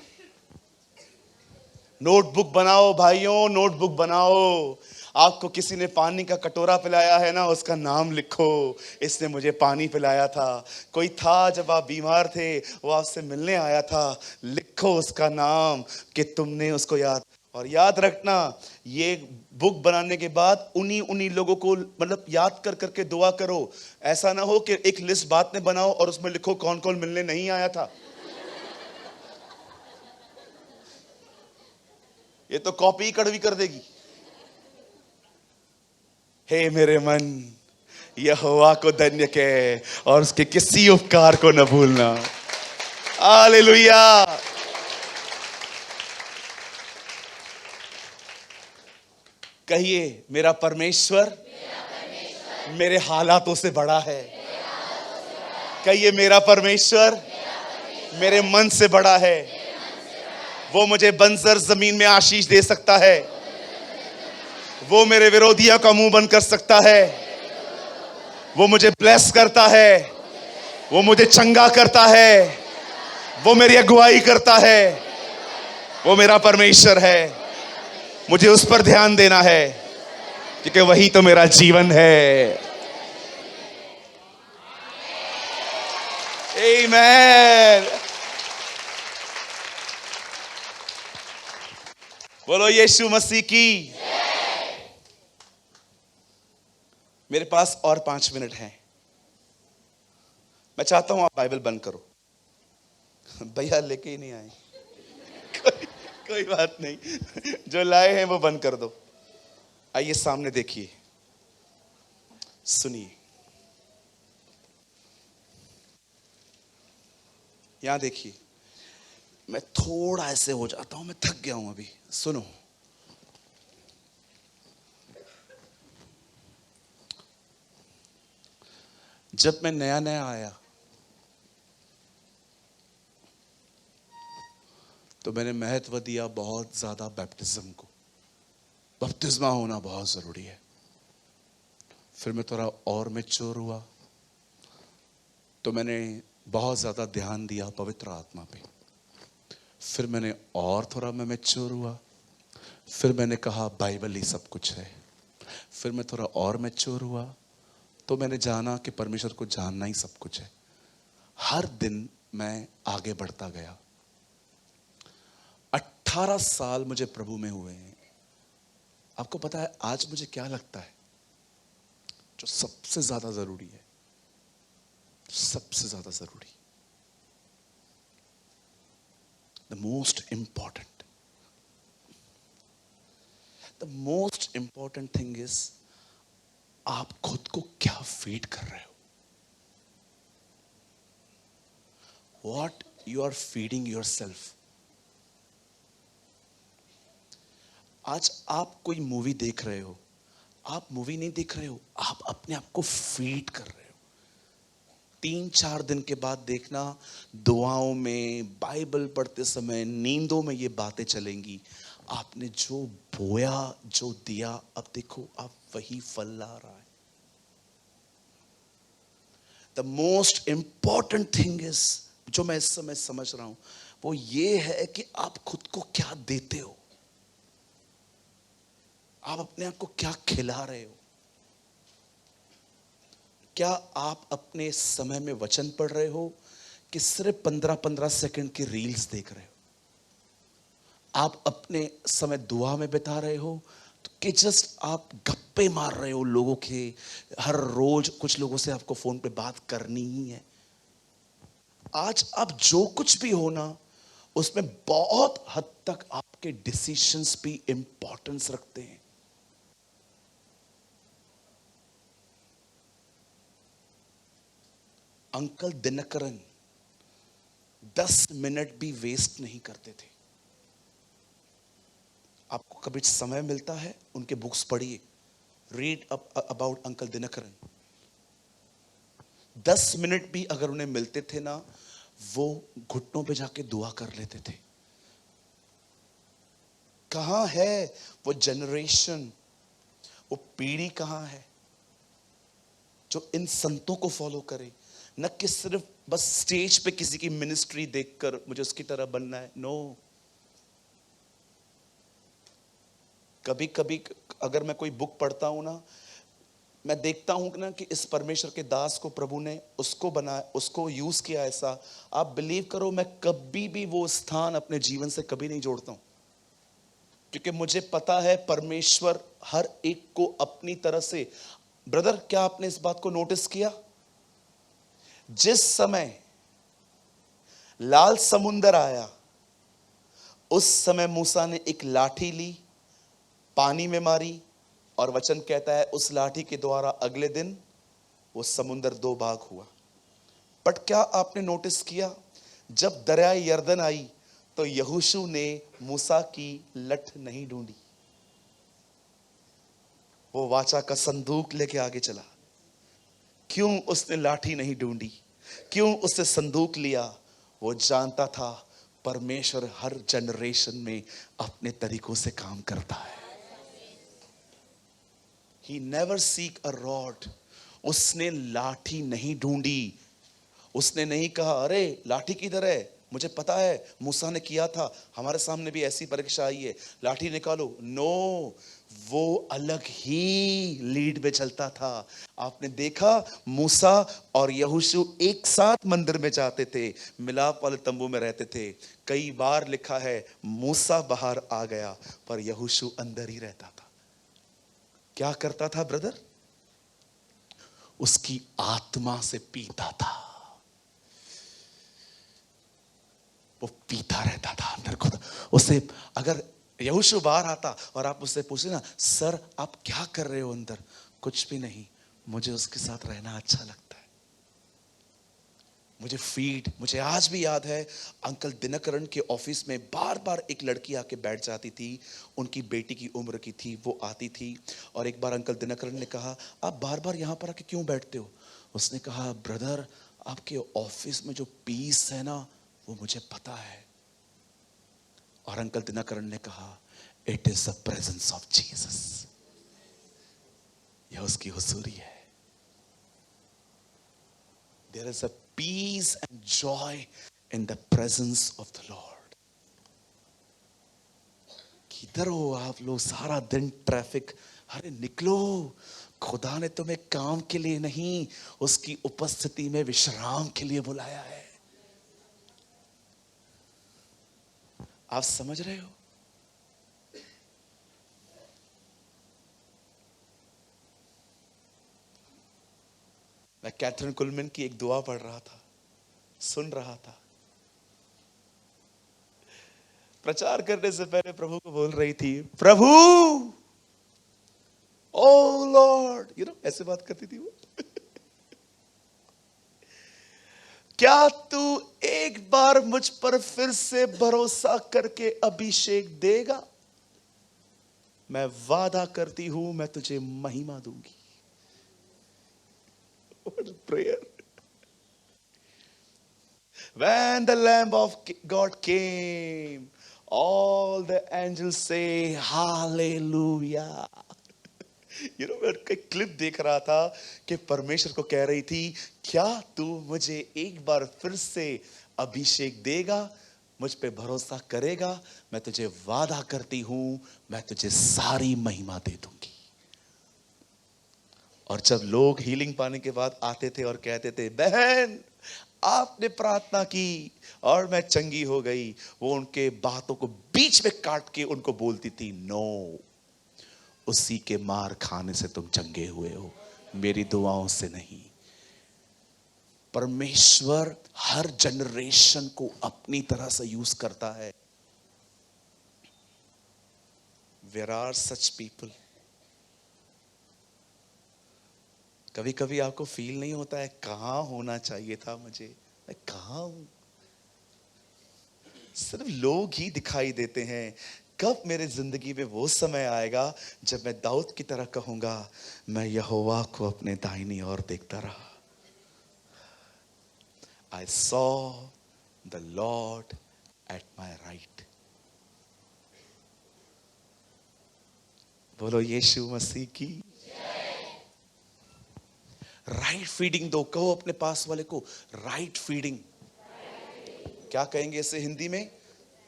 नोटबुक बनाओ भाइयों, नोटबुक बनाओ। आपको किसी ने पानी का कटोरा पिलाया है ना, उसका नाम लिखो, इसने मुझे पानी पिलाया था। कोई था जब आप बीमार थे, वो आपसे मिलने आया था, लिखो उसका नाम कि तुमने उसको याद। और याद रखना, ये बुक बनाने के बाद उन्हीं उन्हीं लोगों को मतलब याद कर करके दुआ करो। ऐसा ना हो कि एक लिस्ट बाद में बनाओ और उसमें लिखो कौन कौन मिलने नहीं आया था। ये तो कॉपी कड़वी कर देगी। हे मेरे मन, यहोवा को धन्य कह और उसके किसी उपकार को न भूलना। हालेलुया। कहिए, मेरा परमेश्वर मेरे हालातों से बड़ा है। कहिए, मेरा परमेश्वर मेरे मन से बड़ा है। वो मुझे बंजर जमीन में आशीष दे सकता है। वो मेरे विरोधियों का मुंह बंद कर सकता है। वो मुझे ब्लेस करता है। वो मुझे चंगा करता है। वो मेरी अगुवाई करता है। वो मेरा परमेश्वर है। मुझे उस पर ध्यान देना है, क्योंकि वही तो मेरा जीवन है। आमीन। बोलो यीशु मसीह की। मेरे पास और 5 मिनट हैं। मैं चाहता हूं आप बाइबल बंद करो। भैया लेके ही नहीं आए। कोई बात नहीं, जो लाए हैं वो बंद कर दो। आइए सामने देखिए, सुनिए। यहां देखिए, मैं थोड़ा ऐसे हो जाता हूं, मैं थक गया हूं अभी। सुनो, जब मैं नया नया आया तो मैंने महत्व दिया बहुत ज्यादा बैप्टिज्म को। बपतिस्मा होना बहुत जरूरी है। फिर मैं थोड़ा और मैच्योर हुआ तो मैंने बहुत ज्यादा ध्यान दिया पवित्र आत्मा पे। फिर मैंने और थोड़ा मैं मैच्योर हुआ। फिर मैंने कहा बाइबल ही सब कुछ है। फिर मैं थोड़ा और मैच्योर हुआ तो मैंने जाना कि परमेश्वर को जानना ही सब कुछ है। हर दिन मैं आगे बढ़ता गया। 18 साल मुझे प्रभु में हुए हैं। आपको पता है आज मुझे क्या लगता है जो सबसे ज्यादा जरूरी है? सबसे ज्यादा जरूरी, the most important thing is, आप खुद को क्या फीड कर रहे हो? What you are feeding yourself. आज आप कोई मूवी देख रहे हो, आप मूवी नहीं देख रहे हो, आप अपने आप को फीड कर रहे हो। 3-4 दिन के बाद देखना, दुआओं में, बाइबल पढ़ते समय, नींदों में ये बातें चलेंगी। आपने जो बोया, जो दिया, अब देखो आप वही फल ला रहा है। The most important thing is, जो मैं इस समय समझ रहा हूं, वो ये है कि आप खुद को क्या देते हो। आप अपने आप को क्या खिला रहे हो? क्या आप अपने समय में वचन पढ़ रहे हो कि सिर्फ 15-15 सेकंड की रील्स देख रहे हो? आप अपने समय दुआ में बिता रहे हो कि जस्ट आप गप्पे मार रहे हो लोगों के? हर रोज कुछ लोगों से आपको फोन पे बात करनी ही है। आज आप जो कुछ भी हो ना, उसमें बहुत हद तक आपके डिसीजंस भी इंपॉर्टेंस रखते हैं। अंकल दिनकरन 10 मिनट भी वेस्ट नहीं करते थे। आपको कभी समय मिलता है, उनके बुक्स पढ़िए, read about uncle Dinakaran. 10 minute भी अगर उन्हें मिलते थे ना, वो घुटनों पे जाके दुआ कर लेते थे। कहां है वो जनरेशन, वो पीढ़ी कहां है जो इन संतों को फॉलो करे? न कि सिर्फ बस स्टेज पे किसी की मिनिस्ट्री देखकर मुझे उसकी तरह बनना है। नो, कभी कभी अगर मैं कोई बुक पढ़ता हूं ना, मैं देखता हूं ना कि इस परमेश्वर के दास को प्रभु ने उसको बनाया, उसको यूज किया ऐसा, आप बिलीव करो मैं कभी भी वो स्थान अपने जीवन से कभी नहीं जोड़ता हूं, क्योंकि मुझे पता है परमेश्वर हर एक को अपनी तरह से। ब्रदर, क्या आपने इस बात को नोटिस किया? जिस समय लाल समुंदर आया, उस समय मूसा ने एक लाठी ली, पानी में मारी, और वचन कहता है उस लाठी के द्वारा अगले दिन वो समुंदर 2 भाग हुआ। बट क्या आपने नोटिस किया, जब दरियाए यरदन आई तो यहोशू ने मूसा की लठ नहीं ढूंढी, वो वाचा का संदूक लेके आगे चला। क्यों उसने लाठी नहीं ढूंढी? क्यों उसने संदूक लिया? वो जानता था परमेश्वर हर जनरेशन में अपने तरीकों से काम करता है। He never seek a rod. उसने लाठी नहीं ढूंढी। उसने नहीं कहा अरे लाठी किधर है, मुझे पता है मूसा ने किया था, हमारे सामने भी ऐसी परीक्षा आई है, लाठी निकालो। नो, वो अलग ही लीड में चलता था। आपने देखा मूसा और यहोशू एक साथ मंदिर में जाते थे, मिलाप वाले तंबू में रहते थे। कई बार लिखा है मूसा बाहर आ गया पर यहोशू अंदर ही रहता था। क्या करता था ब्रदर? उसकी आत्मा से पीता था, वो पीता रहता था अंदर खुद। उसे अगर यहोशू बाहर आता और आप उससे पूछे ना, सर आप क्या कर रहे हो अंदर? कुछ भी नहीं, मुझे उसके साथ रहना अच्छा लगता है, मुझे आज भी याद है अंकल दिनकरण के ऑफिस में बार बार एक लड़की आके बैठ जाती थी, उनकी बेटी की उम्र की थी, वो आती थी और एक बार अंकल दिनकरण ने कहा आप बार बार यहां पर आके क्यों बैठते हो? उसने कहा ब्रदर आपके ऑफिस में जो पीस है ना वो मुझे पता है। और अंकल दिनकरण ने कहा it is the presence of Jesus, यह उसकी हुजूरी है। There is a peace and joy in the presence of the Lord. किधर हो आप लोग? सारा दिन ट्रैफिक, अरे निकलो, खुदा ने तुम्हें काम के लिए नहीं उसकी उपस्थिति में विश्राम के लिए बुलाया है। आप समझ रहे हो? मैं कैथरीन कुलमैन की एक दुआ पढ़ रहा था, सुन रहा था, प्रचार करने से पहले प्रभु को बोल रही थी, प्रभु ओ लॉर्ड, ऐसे बात करती थी वो। क्या तू एक बार मुझ पर फिर से भरोसा करके अभिषेक देगा? मैं वादा करती हूं मैं तुझे महिमा दूंगी। What a prayer. When the Lamb of God came, all the angels say hallelujah. मैं एक क्लिप देख रहा था कि परमेश्वर को कह रही थी, क्या तू मुझे एक बार फिर से अभिषेक देगा, मुझ पे भरोसा करेगा? मैं तुझे वादा करती हूं मैं तुझे सारी महिमा दे दूंगी। और जब लोग हीलिंग पाने के बाद आते थे और कहते थे बहन आपने प्रार्थना की और मैं चंगी हो गई, वो उनके बातों को बीच में काट के उनको बोलती थी, नो, उसी के मार खाने से तुम चंगे हुए हो, मेरी दुआओं से नहीं। परमेश्वर हर जनरेशन को अपनी तरह से यूज करता है। There are such people. कभी कभी आपको फील नहीं होता है कहां होना चाहिए था मुझे, मैं कहां हूं? सिर्फ लोग ही दिखाई देते हैं। कब मेरे जिंदगी में वो समय आएगा जब मैं दाऊद की तरह कहूंगा, मैं यहोवा को अपने दाहिनी ओर देखता रहा। I saw the Lord at my right. बोलो यीशु मसीह की। राइट फीडिंग दो, कहो अपने पास वाले को राइट फीडिंग। क्या कहेंगे इसे हिंदी में?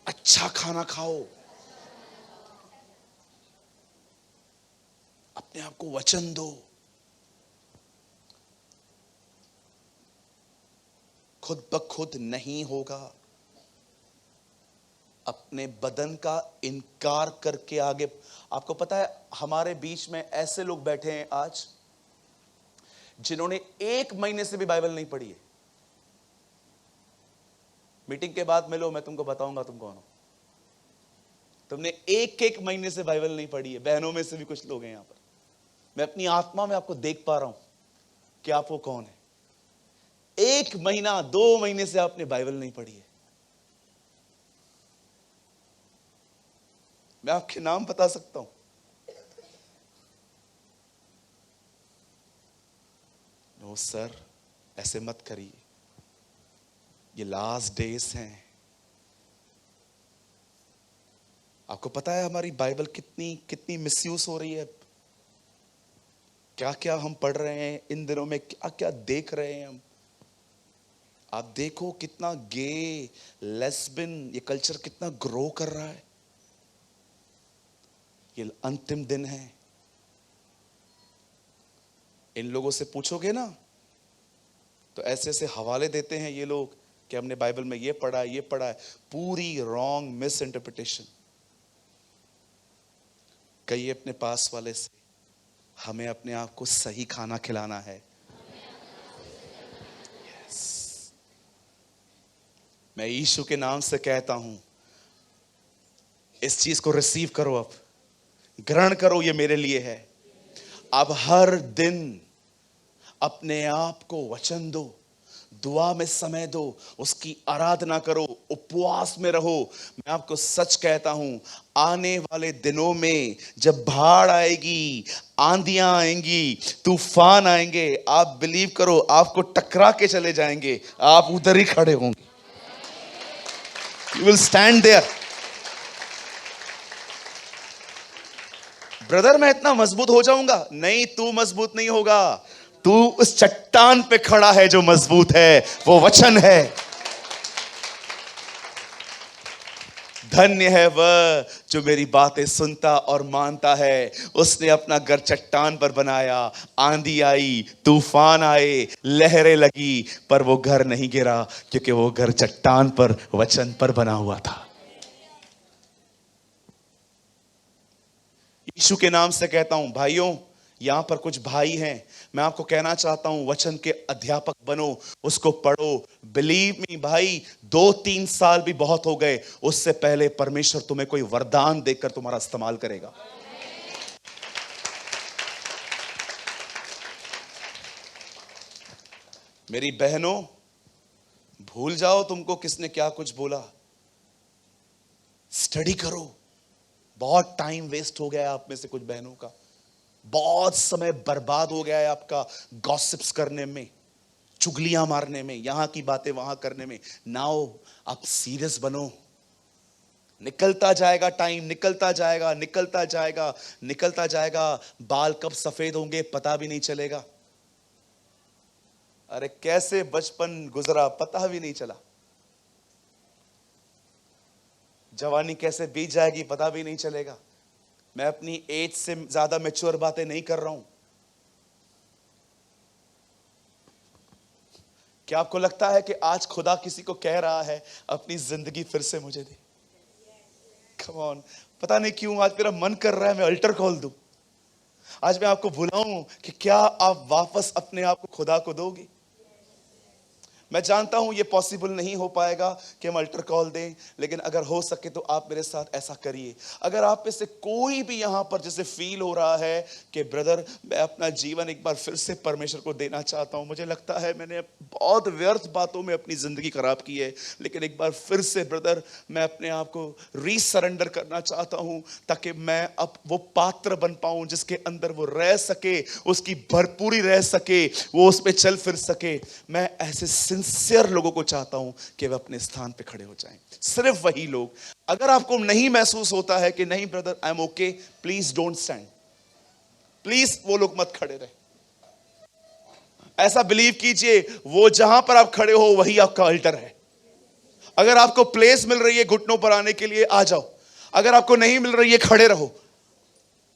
अच्छा खाना खाओ। अपने आप को वचन दो। खुद ब खुद नहीं होगा। अपने बदन का इनकार करके आगे। आपको पता है हमारे बीच में ऐसे लोग बैठे हैं आज जिन्होंने 1 महीने से भी बाइबल नहीं पढ़ी है। मीटिंग के बाद मिलो, मैं तुमको बताऊंगा तुम कौन हो। तुमने 1 महीने से बाइबल नहीं पढ़ी है। बहनों में से भी कुछ लोग हैं यहां पर। मैं अपनी आत्मा में आपको देख पा रहा हूं कि आप वो कौन है। 1 महीना 2 महीने से आपने बाइबल नहीं पढ़ी है। मैं आपके नाम बता सकता हूं। नो सर, ऐसे मत करिए, ये लास्ट डेज हैं। आपको पता है हमारी बाइबल कितनी कितनी मिसयूज हो रही है। क्या क्या हम पढ़ रहे हैं इन दिनों में, क्या क्या देख रहे हैं हम। आप देखो कितना गे लेस्बियन ये कल्चर कितना ग्रो कर रहा है। ये अंतिम दिन है। इन लोगों से पूछोगे ना तो ऐसे ऐसे हवाले देते हैं ये लोग कि हमने बाइबल में ये पढ़ा है, ये पढ़ा है। पूरी रॉन्ग मिस इंटरप्रिटेशन। कहिए अपने पास वाले से, हमें अपने आप को सही खाना खिलाना है। yes. मैं यीशु के नाम से कहता हूं, इस चीज को रिसीव करो, अब ग्रहण करो, ये मेरे लिए है। अब हर दिन अपने आप को वचन दो, दुआ में समय दो, उसकी आराधना करो, उपवास में रहो। मैं आपको सच कहता हूं, आने वाले दिनों में जब बाढ़ आएगी, आंधियां आएंगी, तूफान आएंगे, आप बिलीव करो आपको टकरा के चले जाएंगे। आप उधर ही खड़े होंगे। You will stand there. Brother मैं इतना मजबूत हो जाऊंगा? नहीं, तू मजबूत नहीं होगा। तू उस चट्टान पे खड़ा है जो मजबूत है, वो वचन है। धन्य है वह जो मेरी बातें सुनता और मानता है। उसने अपना घर चट्टान पर बनाया, आंधी आई, तूफान आए, लहरें लगी, पर वो घर नहीं गिरा क्योंकि वो घर चट्टान पर, वचन पर बना हुआ था। यीशु के नाम से कहता हूं भाइयों, यहां पर कुछ भाई हैं, मैं आपको कहना चाहता हूं वचन के अध्यापक बनो, उसको पढ़ो। बिलीव मी भाई, 2-3 साल भी बहुत हो गए, उससे पहले परमेश्वर तुम्हें कोई वरदान देकर तुम्हारा इस्तेमाल करेगा। मेरी बहनों, भूल जाओ तुमको किसने क्या कुछ बोला। स्टडी करो। बहुत टाइम वेस्ट हो गया है आप में से कुछ बहनों का, बहुत समय बर्बाद हो गया है आपका गॉसिप्स करने में, चुगलियां मारने में, यहां की बातें वहां करने में। नाउ आप सीरियस बनो। निकलता जाएगा टाइम, निकलता जाएगा, निकलता जाएगा, निकलता जाएगा। बाल कब सफेद होंगे पता भी नहीं चलेगा। अरे कैसे बचपन गुजरा पता भी नहीं चला। जवानी कैसे बीत जाएगी पता भी नहीं चलेगा। मैं अपनी एज से ज्यादा मैच्योर बातें नहीं कर रहा हूं। क्या आपको लगता है कि आज खुदा किसी को कह रहा है अपनी जिंदगी फिर से मुझे दे? Come on. पता नहीं क्यों आज मेरा मन कर रहा है मैं अल्टर कॉल दूं। आज मैं आपको बुलाऊं कि क्या आप वापस अपने आप को खुदा को दोगे? मैं जानता हूं ये पॉसिबल नहीं हो पाएगा कि हम अल्टर कॉल दें, लेकिन अगर हो सके तो आप मेरे साथ ऐसा करिए। अगर आप में से कोई भी यहां पर जैसे फील हो रहा है कि ब्रदर मैं अपना जीवन एक बार फिर से परमेश्वर को देना चाहता हूं, मुझे लगता है मैंने बहुत व्यर्थ बातों में अपनी जिंदगी खराब की है, लेकिन एक बार फिर से ब्रदर मैं अपने आप को रीसरेंडर करना चाहता हूं ताकि मैं अब वो पात्र बन पाऊं जिसके अंदर वो रह सके, उसकी भरपूरी रह सके, वो उस पर चल फिर सके। मैं ऐसे सिंसियर लोगों को चाहता हूं कि वे अपने स्थान पे खड़े हो जाएं, सिर्फ वही लोग। अगर आपको नहीं महसूस होता है कि नहीं brother I am okay, please don't stand, please वो लोग मत खड़े रहे। ऐसा बिलीव कीजिए, वो जहां पर आप खड़े हो वही आपका अल्टर है। अगर आपको प्लेस मिल रही है घुटनों पर आने के लिए, आ जाओ। अगर आपको नहीं मिल रही है, खड़े रहो।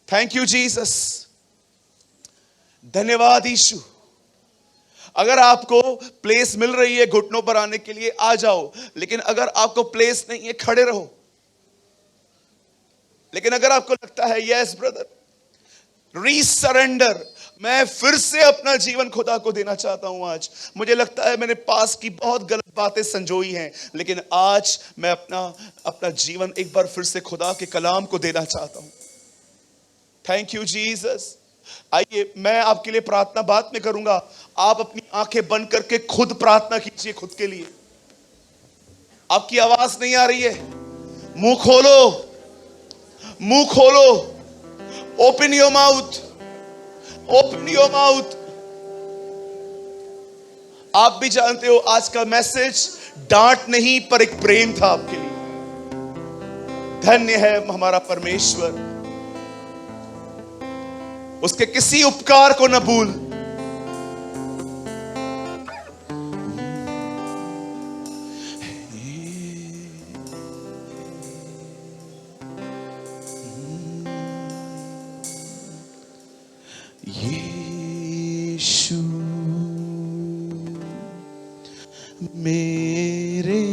थैंक यू जीसस, धन्यवाद यीशु। अगर आपको प्लेस मिल रही है घुटनों पर आने के लिए, आ जाओ। लेकिन अगर आपको प्लेस नहीं है, खड़े रहो। लेकिन अगर आपको लगता है यस ब्रदर, रीसरेंडर, मैं फिर से अपना जीवन खुदा को देना चाहता हूं। आज मुझे लगता है मैंने पास की बहुत गलत बातें संजोई हैं, लेकिन आज मैं अपना जीवन एक बार फिर से खुदा के कलाम को देना चाहता हूं। Thank you Jesus. आइए, मैं आपके लिए प्रार्थना बाद में करूंगा। आप अपनी आंखें बंद करके खुद प्रार्थना कीजिए, खुद के लिए। आपकी आवाज नहीं आ रही है, मुंह खोलो, मुंह खोलो। Open your mouth, open your mouth. आप भी जानते हो आज का मैसेज डांट नहीं पर एक प्रेम था आपके लिए। धन्य है हमारा परमेश्वर, उसके किसी उपकार को न भूल। यीशु मेरे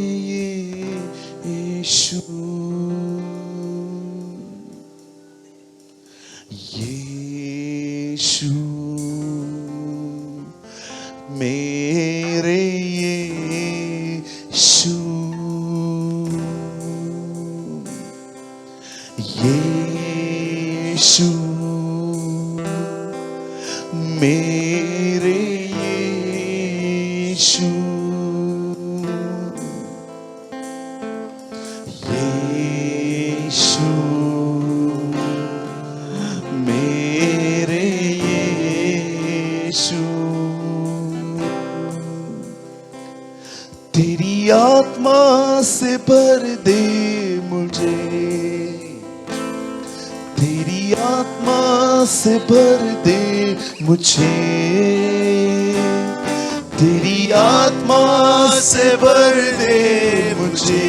यीशु, यीशु मेरे यीशु, यीशु मेरे यीशु, यीशु मेरे यीशु। तेरी आत्मा से भर दे मुझे, तेरी आत्मा से भर दे मुझे, तेरी आत्मा से भर दे मुझे,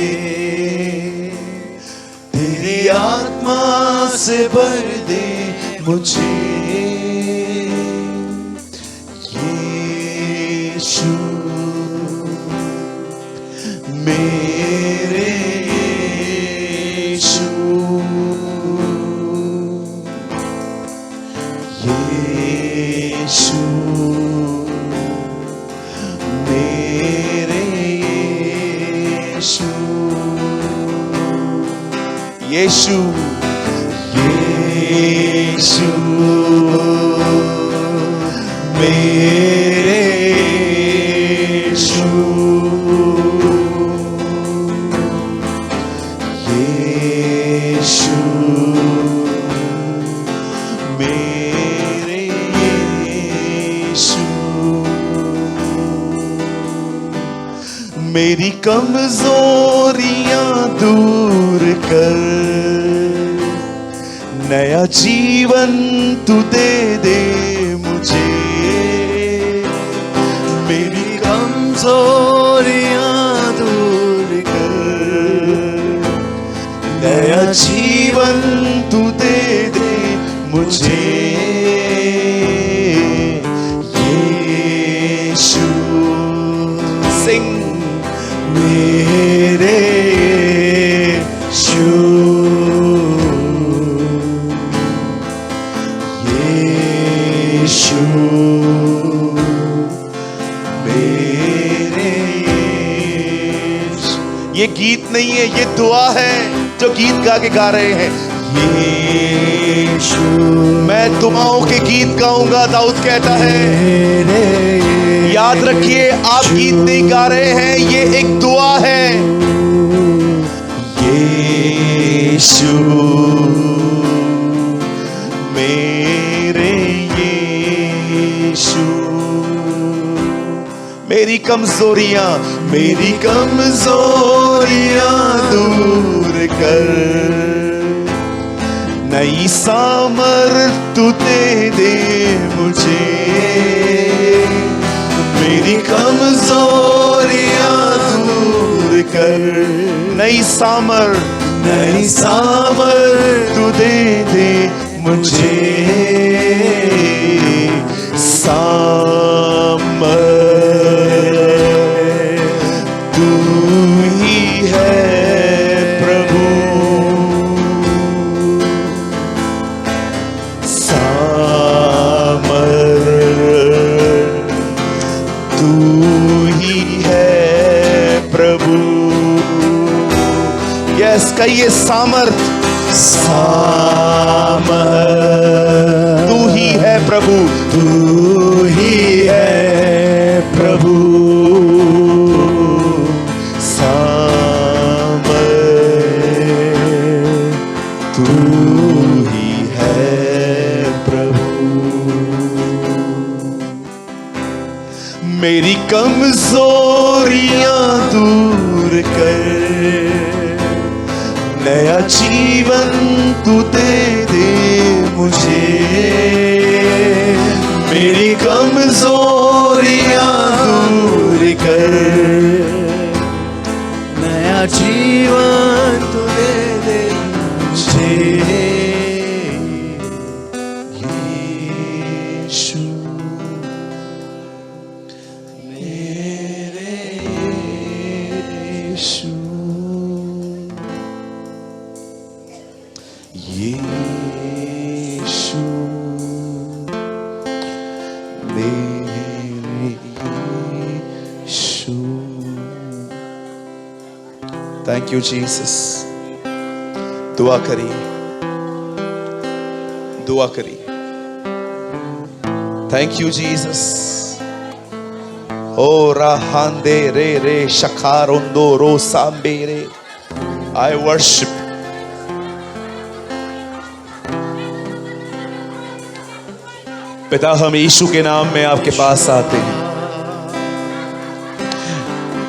तेरी आत्मा से भर दे मुझे। यीशु मेरे यीशु, यीशु मेरे यीशु, यीशु यीशु मेरे यीशु, यीशु मेरे यीशु। मेरी कमजोरियां दूर कर, नया जीवन तू दे दे मुझे। मेरी कमजोरियां दूर कर, नया जीवन तू दे दे मुझे। यीशु सिंह मेरे यीशु, यीशु मेरे यीशु। ये गीत नहीं है, ये दुआ है जो गीत गा के गा रहे हैं। यीशु मैं दुआओं के गीत गाऊंगा, दाऊद कहता है। याद रखिए, आप गीत नहीं गा रहे हैं, ये एक दुआ है। यीशु मेरे यीशु, मेरी कमजोरियां दूर कर, नई सामर्थ तू दे मुझे, मेरी कमजोरियां दूर कर, नई सामर्थ तू दे मुझे, सामर्थ तू ही है प्रभु, सामर्थ तू ही है प्रभु। यस कहिए सामर्थ तू ही है प्रभु, तू ही है प्रभु, सामर्थ तू ही है प्रभु। मेरी कमजोरियां दूर कर, नया जीवन तू दे मुझे, मेरी कमजोरियां दूर कर, नया जीवन तू दे मुझे, यीशु मेरे यीशु, यीशु मेरे यीशु। Thank you Jesus. दुआ करिए, दुआ करिए। Thank you Jesus. ओ राहांदे रे रे शखारोंदो रो सांबेरे, आई वर्शिप। पिता हम यीशु के नाम में आपके पास आते हैं।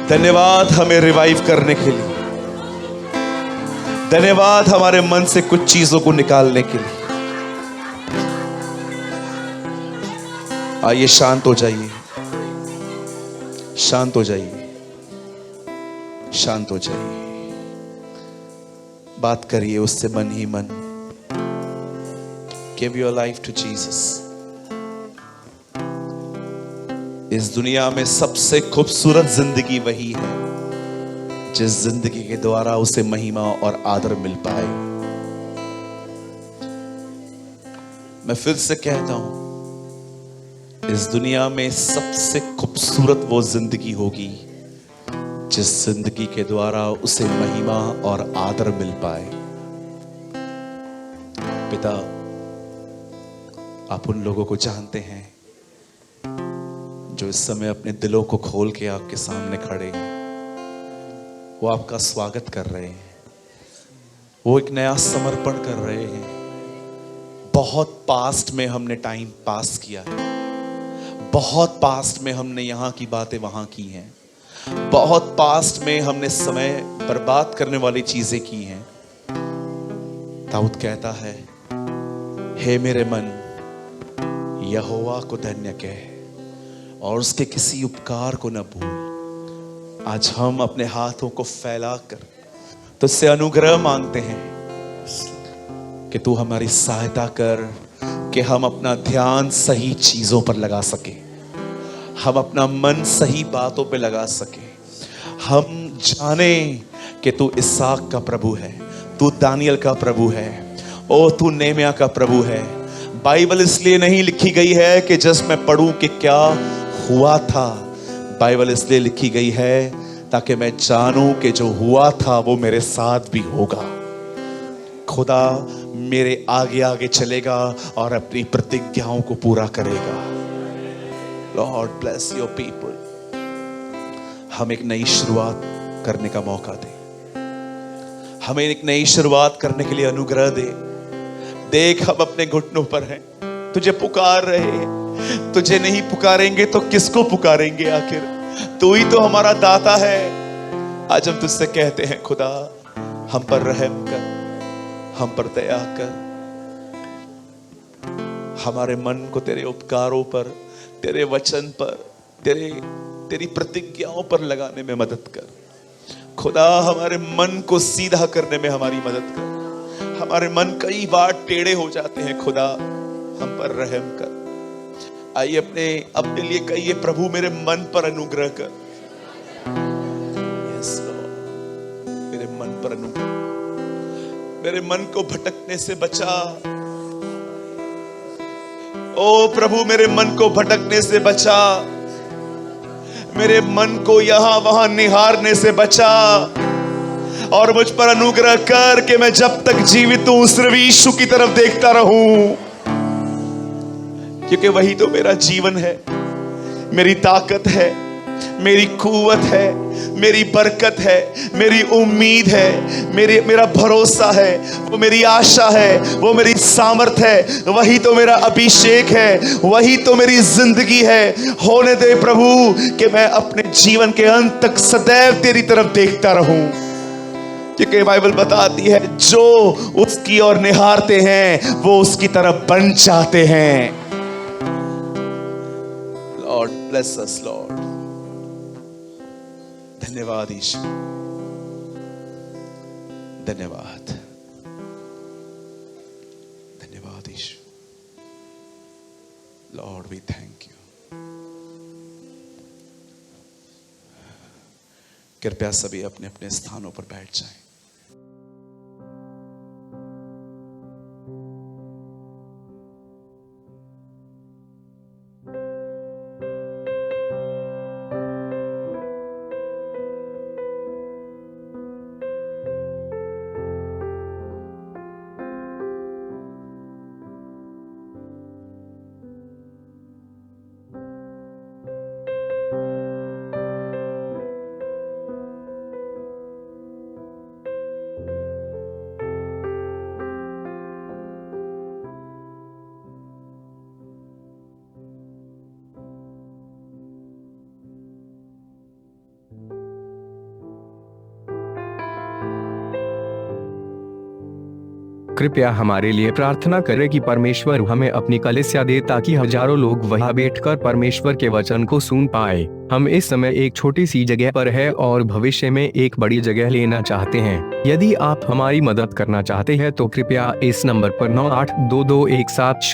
धन्यवाद हमें रिवाइव करने के लिए, धन्यवाद हमारे मन से कुछ चीजों को निकालने के लिए। आइए शांत हो जाइए, शांत हो जाइए, शांत हो जाइए। बात करिए उससे मन ही मन। Give your life to Jesus. इस दुनिया में सबसे खूबसूरत जिंदगी वही है जिस जिंदगी के द्वारा उसे महिमा और आदर मिल पाए। मैं फिर से कहता हूं, इस दुनिया में सबसे खूबसूरत वो जिंदगी होगी जिस जिंदगी के द्वारा उसे महिमा और आदर मिल पाए। पिता, आप उन लोगों को जानते हैं जो इस समय अपने दिलों को खोल के आपके सामने खड़े हैं। वो आपका स्वागत कर रहे हैं, वो एक नया समर्पण कर रहे हैं। बहुत पास्ट में हमने टाइम पास किया है, बहुत पास्ट में हमने यहाँ की बातें वहां की हैं, बहुत पास्ट में हमने समय बर्बाद करने वाली चीजें की हैं। दाऊद कहता है, हे मेरे मन, यहोवा को धन्य कह और उसके किसी उपकार को न भूल। आज हम अपने हाथों को फैलाकर तुझसे अनुग्रह मांगते हैं कि तू हमारी सहायता कर कि हम अपना ध्यान सही चीजों पर लगा सके, हम अपना मन सही बातों पे लगा सके। हम जाने कि तू इसहाक का प्रभु है, तू दानियल का प्रभु है, ओ तू नेमिया का प्रभु है। बाइबल इसलिए नहीं लिखी गई है कि जस्ट मैं पढ़ूं कि क्या हुआ था। बाइबल इसलिए लिखी गई है ताकि मैं जानूं कि जो हुआ था वो मेरे साथ भी होगा। खुदा मेरे आगे आगे चलेगा और अपनी प्रतिज्ञाओं को पूरा करेगा। Lord bless your people. हम एक नई शुरुआत करने का मौका दे, हमें एक नई शुरुआत करने के लिए अनुग्रह दे। देख हम अपने घुटनों पर हैं, तुझे पुकार रहे हैं। तुझे नहीं पुकारेंगे तो किसको पुकारेंगे आखिर? तू ही तो हमारा दाता है। आज हम तुझसे कहते हैं खुदा, हम पर रहम कर, हम पर दया कर, हमारे मन को तेरे उपकारों पर, तेरे वचन पर, तेरी प्रतिज्ञाओं पर लगाने में मदद कर। खुदा हमारे मन को सीधा करने में हमारी मदद कर। हमारे मन कई बार टेढ़े हो जाते हैं, खुदा हम पर रहम कर। आइए अपने लिए कहिए, प्रभु मेरे मन पर अनुग्रह कर। यस लॉर्ड, मेरे मन पर अनुग्रह, मेरे मन को भटकने से बचा। ओ प्रभु मेरे मन को भटकने से बचा, मेरे मन को यहां वहां निहारने से बचा, और मुझ पर अनुग्रह कर कि मैं जब तक जीवित हूं सिर्फ यीशु की तरफ देखता रहूं, क्योंकि वही तो मेरा जीवन है, मेरी ताकत है, मेरी कुव्वत है, मेरी बरकत है, मेरी उम्मीद है, मेरा भरोसा है, वो मेरी आशा है, वो मेरी सामर्थ है, वही तो मेरा अभिषेक है, वही तो मेरी जिंदगी है। होने दे प्रभु कि मैं अपने जीवन के अंत तक सदैव तेरी तरफ देखता रहूं, क्योंकि बाइबल बताती है जो उसकी ओर निहारते हैं वो उसकी तरफ बन जाते हैं। Lord bless us lord. धन्यवाद यीशु, धन्यवाद, धन्यवाद यीशु। Lord we thank you. कृपया सभी अपने अपने स्थानों पर बैठ जाएं। कृपया हमारे लिए प्रार्थना करें कि परमेश्वर हमें अपनी कलीसिया दे ताकि हजारों लोग वहां बैठकर परमेश्वर के वचन को सुन पाए। हम इस समय एक छोटी सी जगह पर है और भविष्य में एक बड़ी जगह लेना चाहते हैं। यदि आप हमारी मदद करना चाहते हैं तो कृपया इस नंबर पर 98221708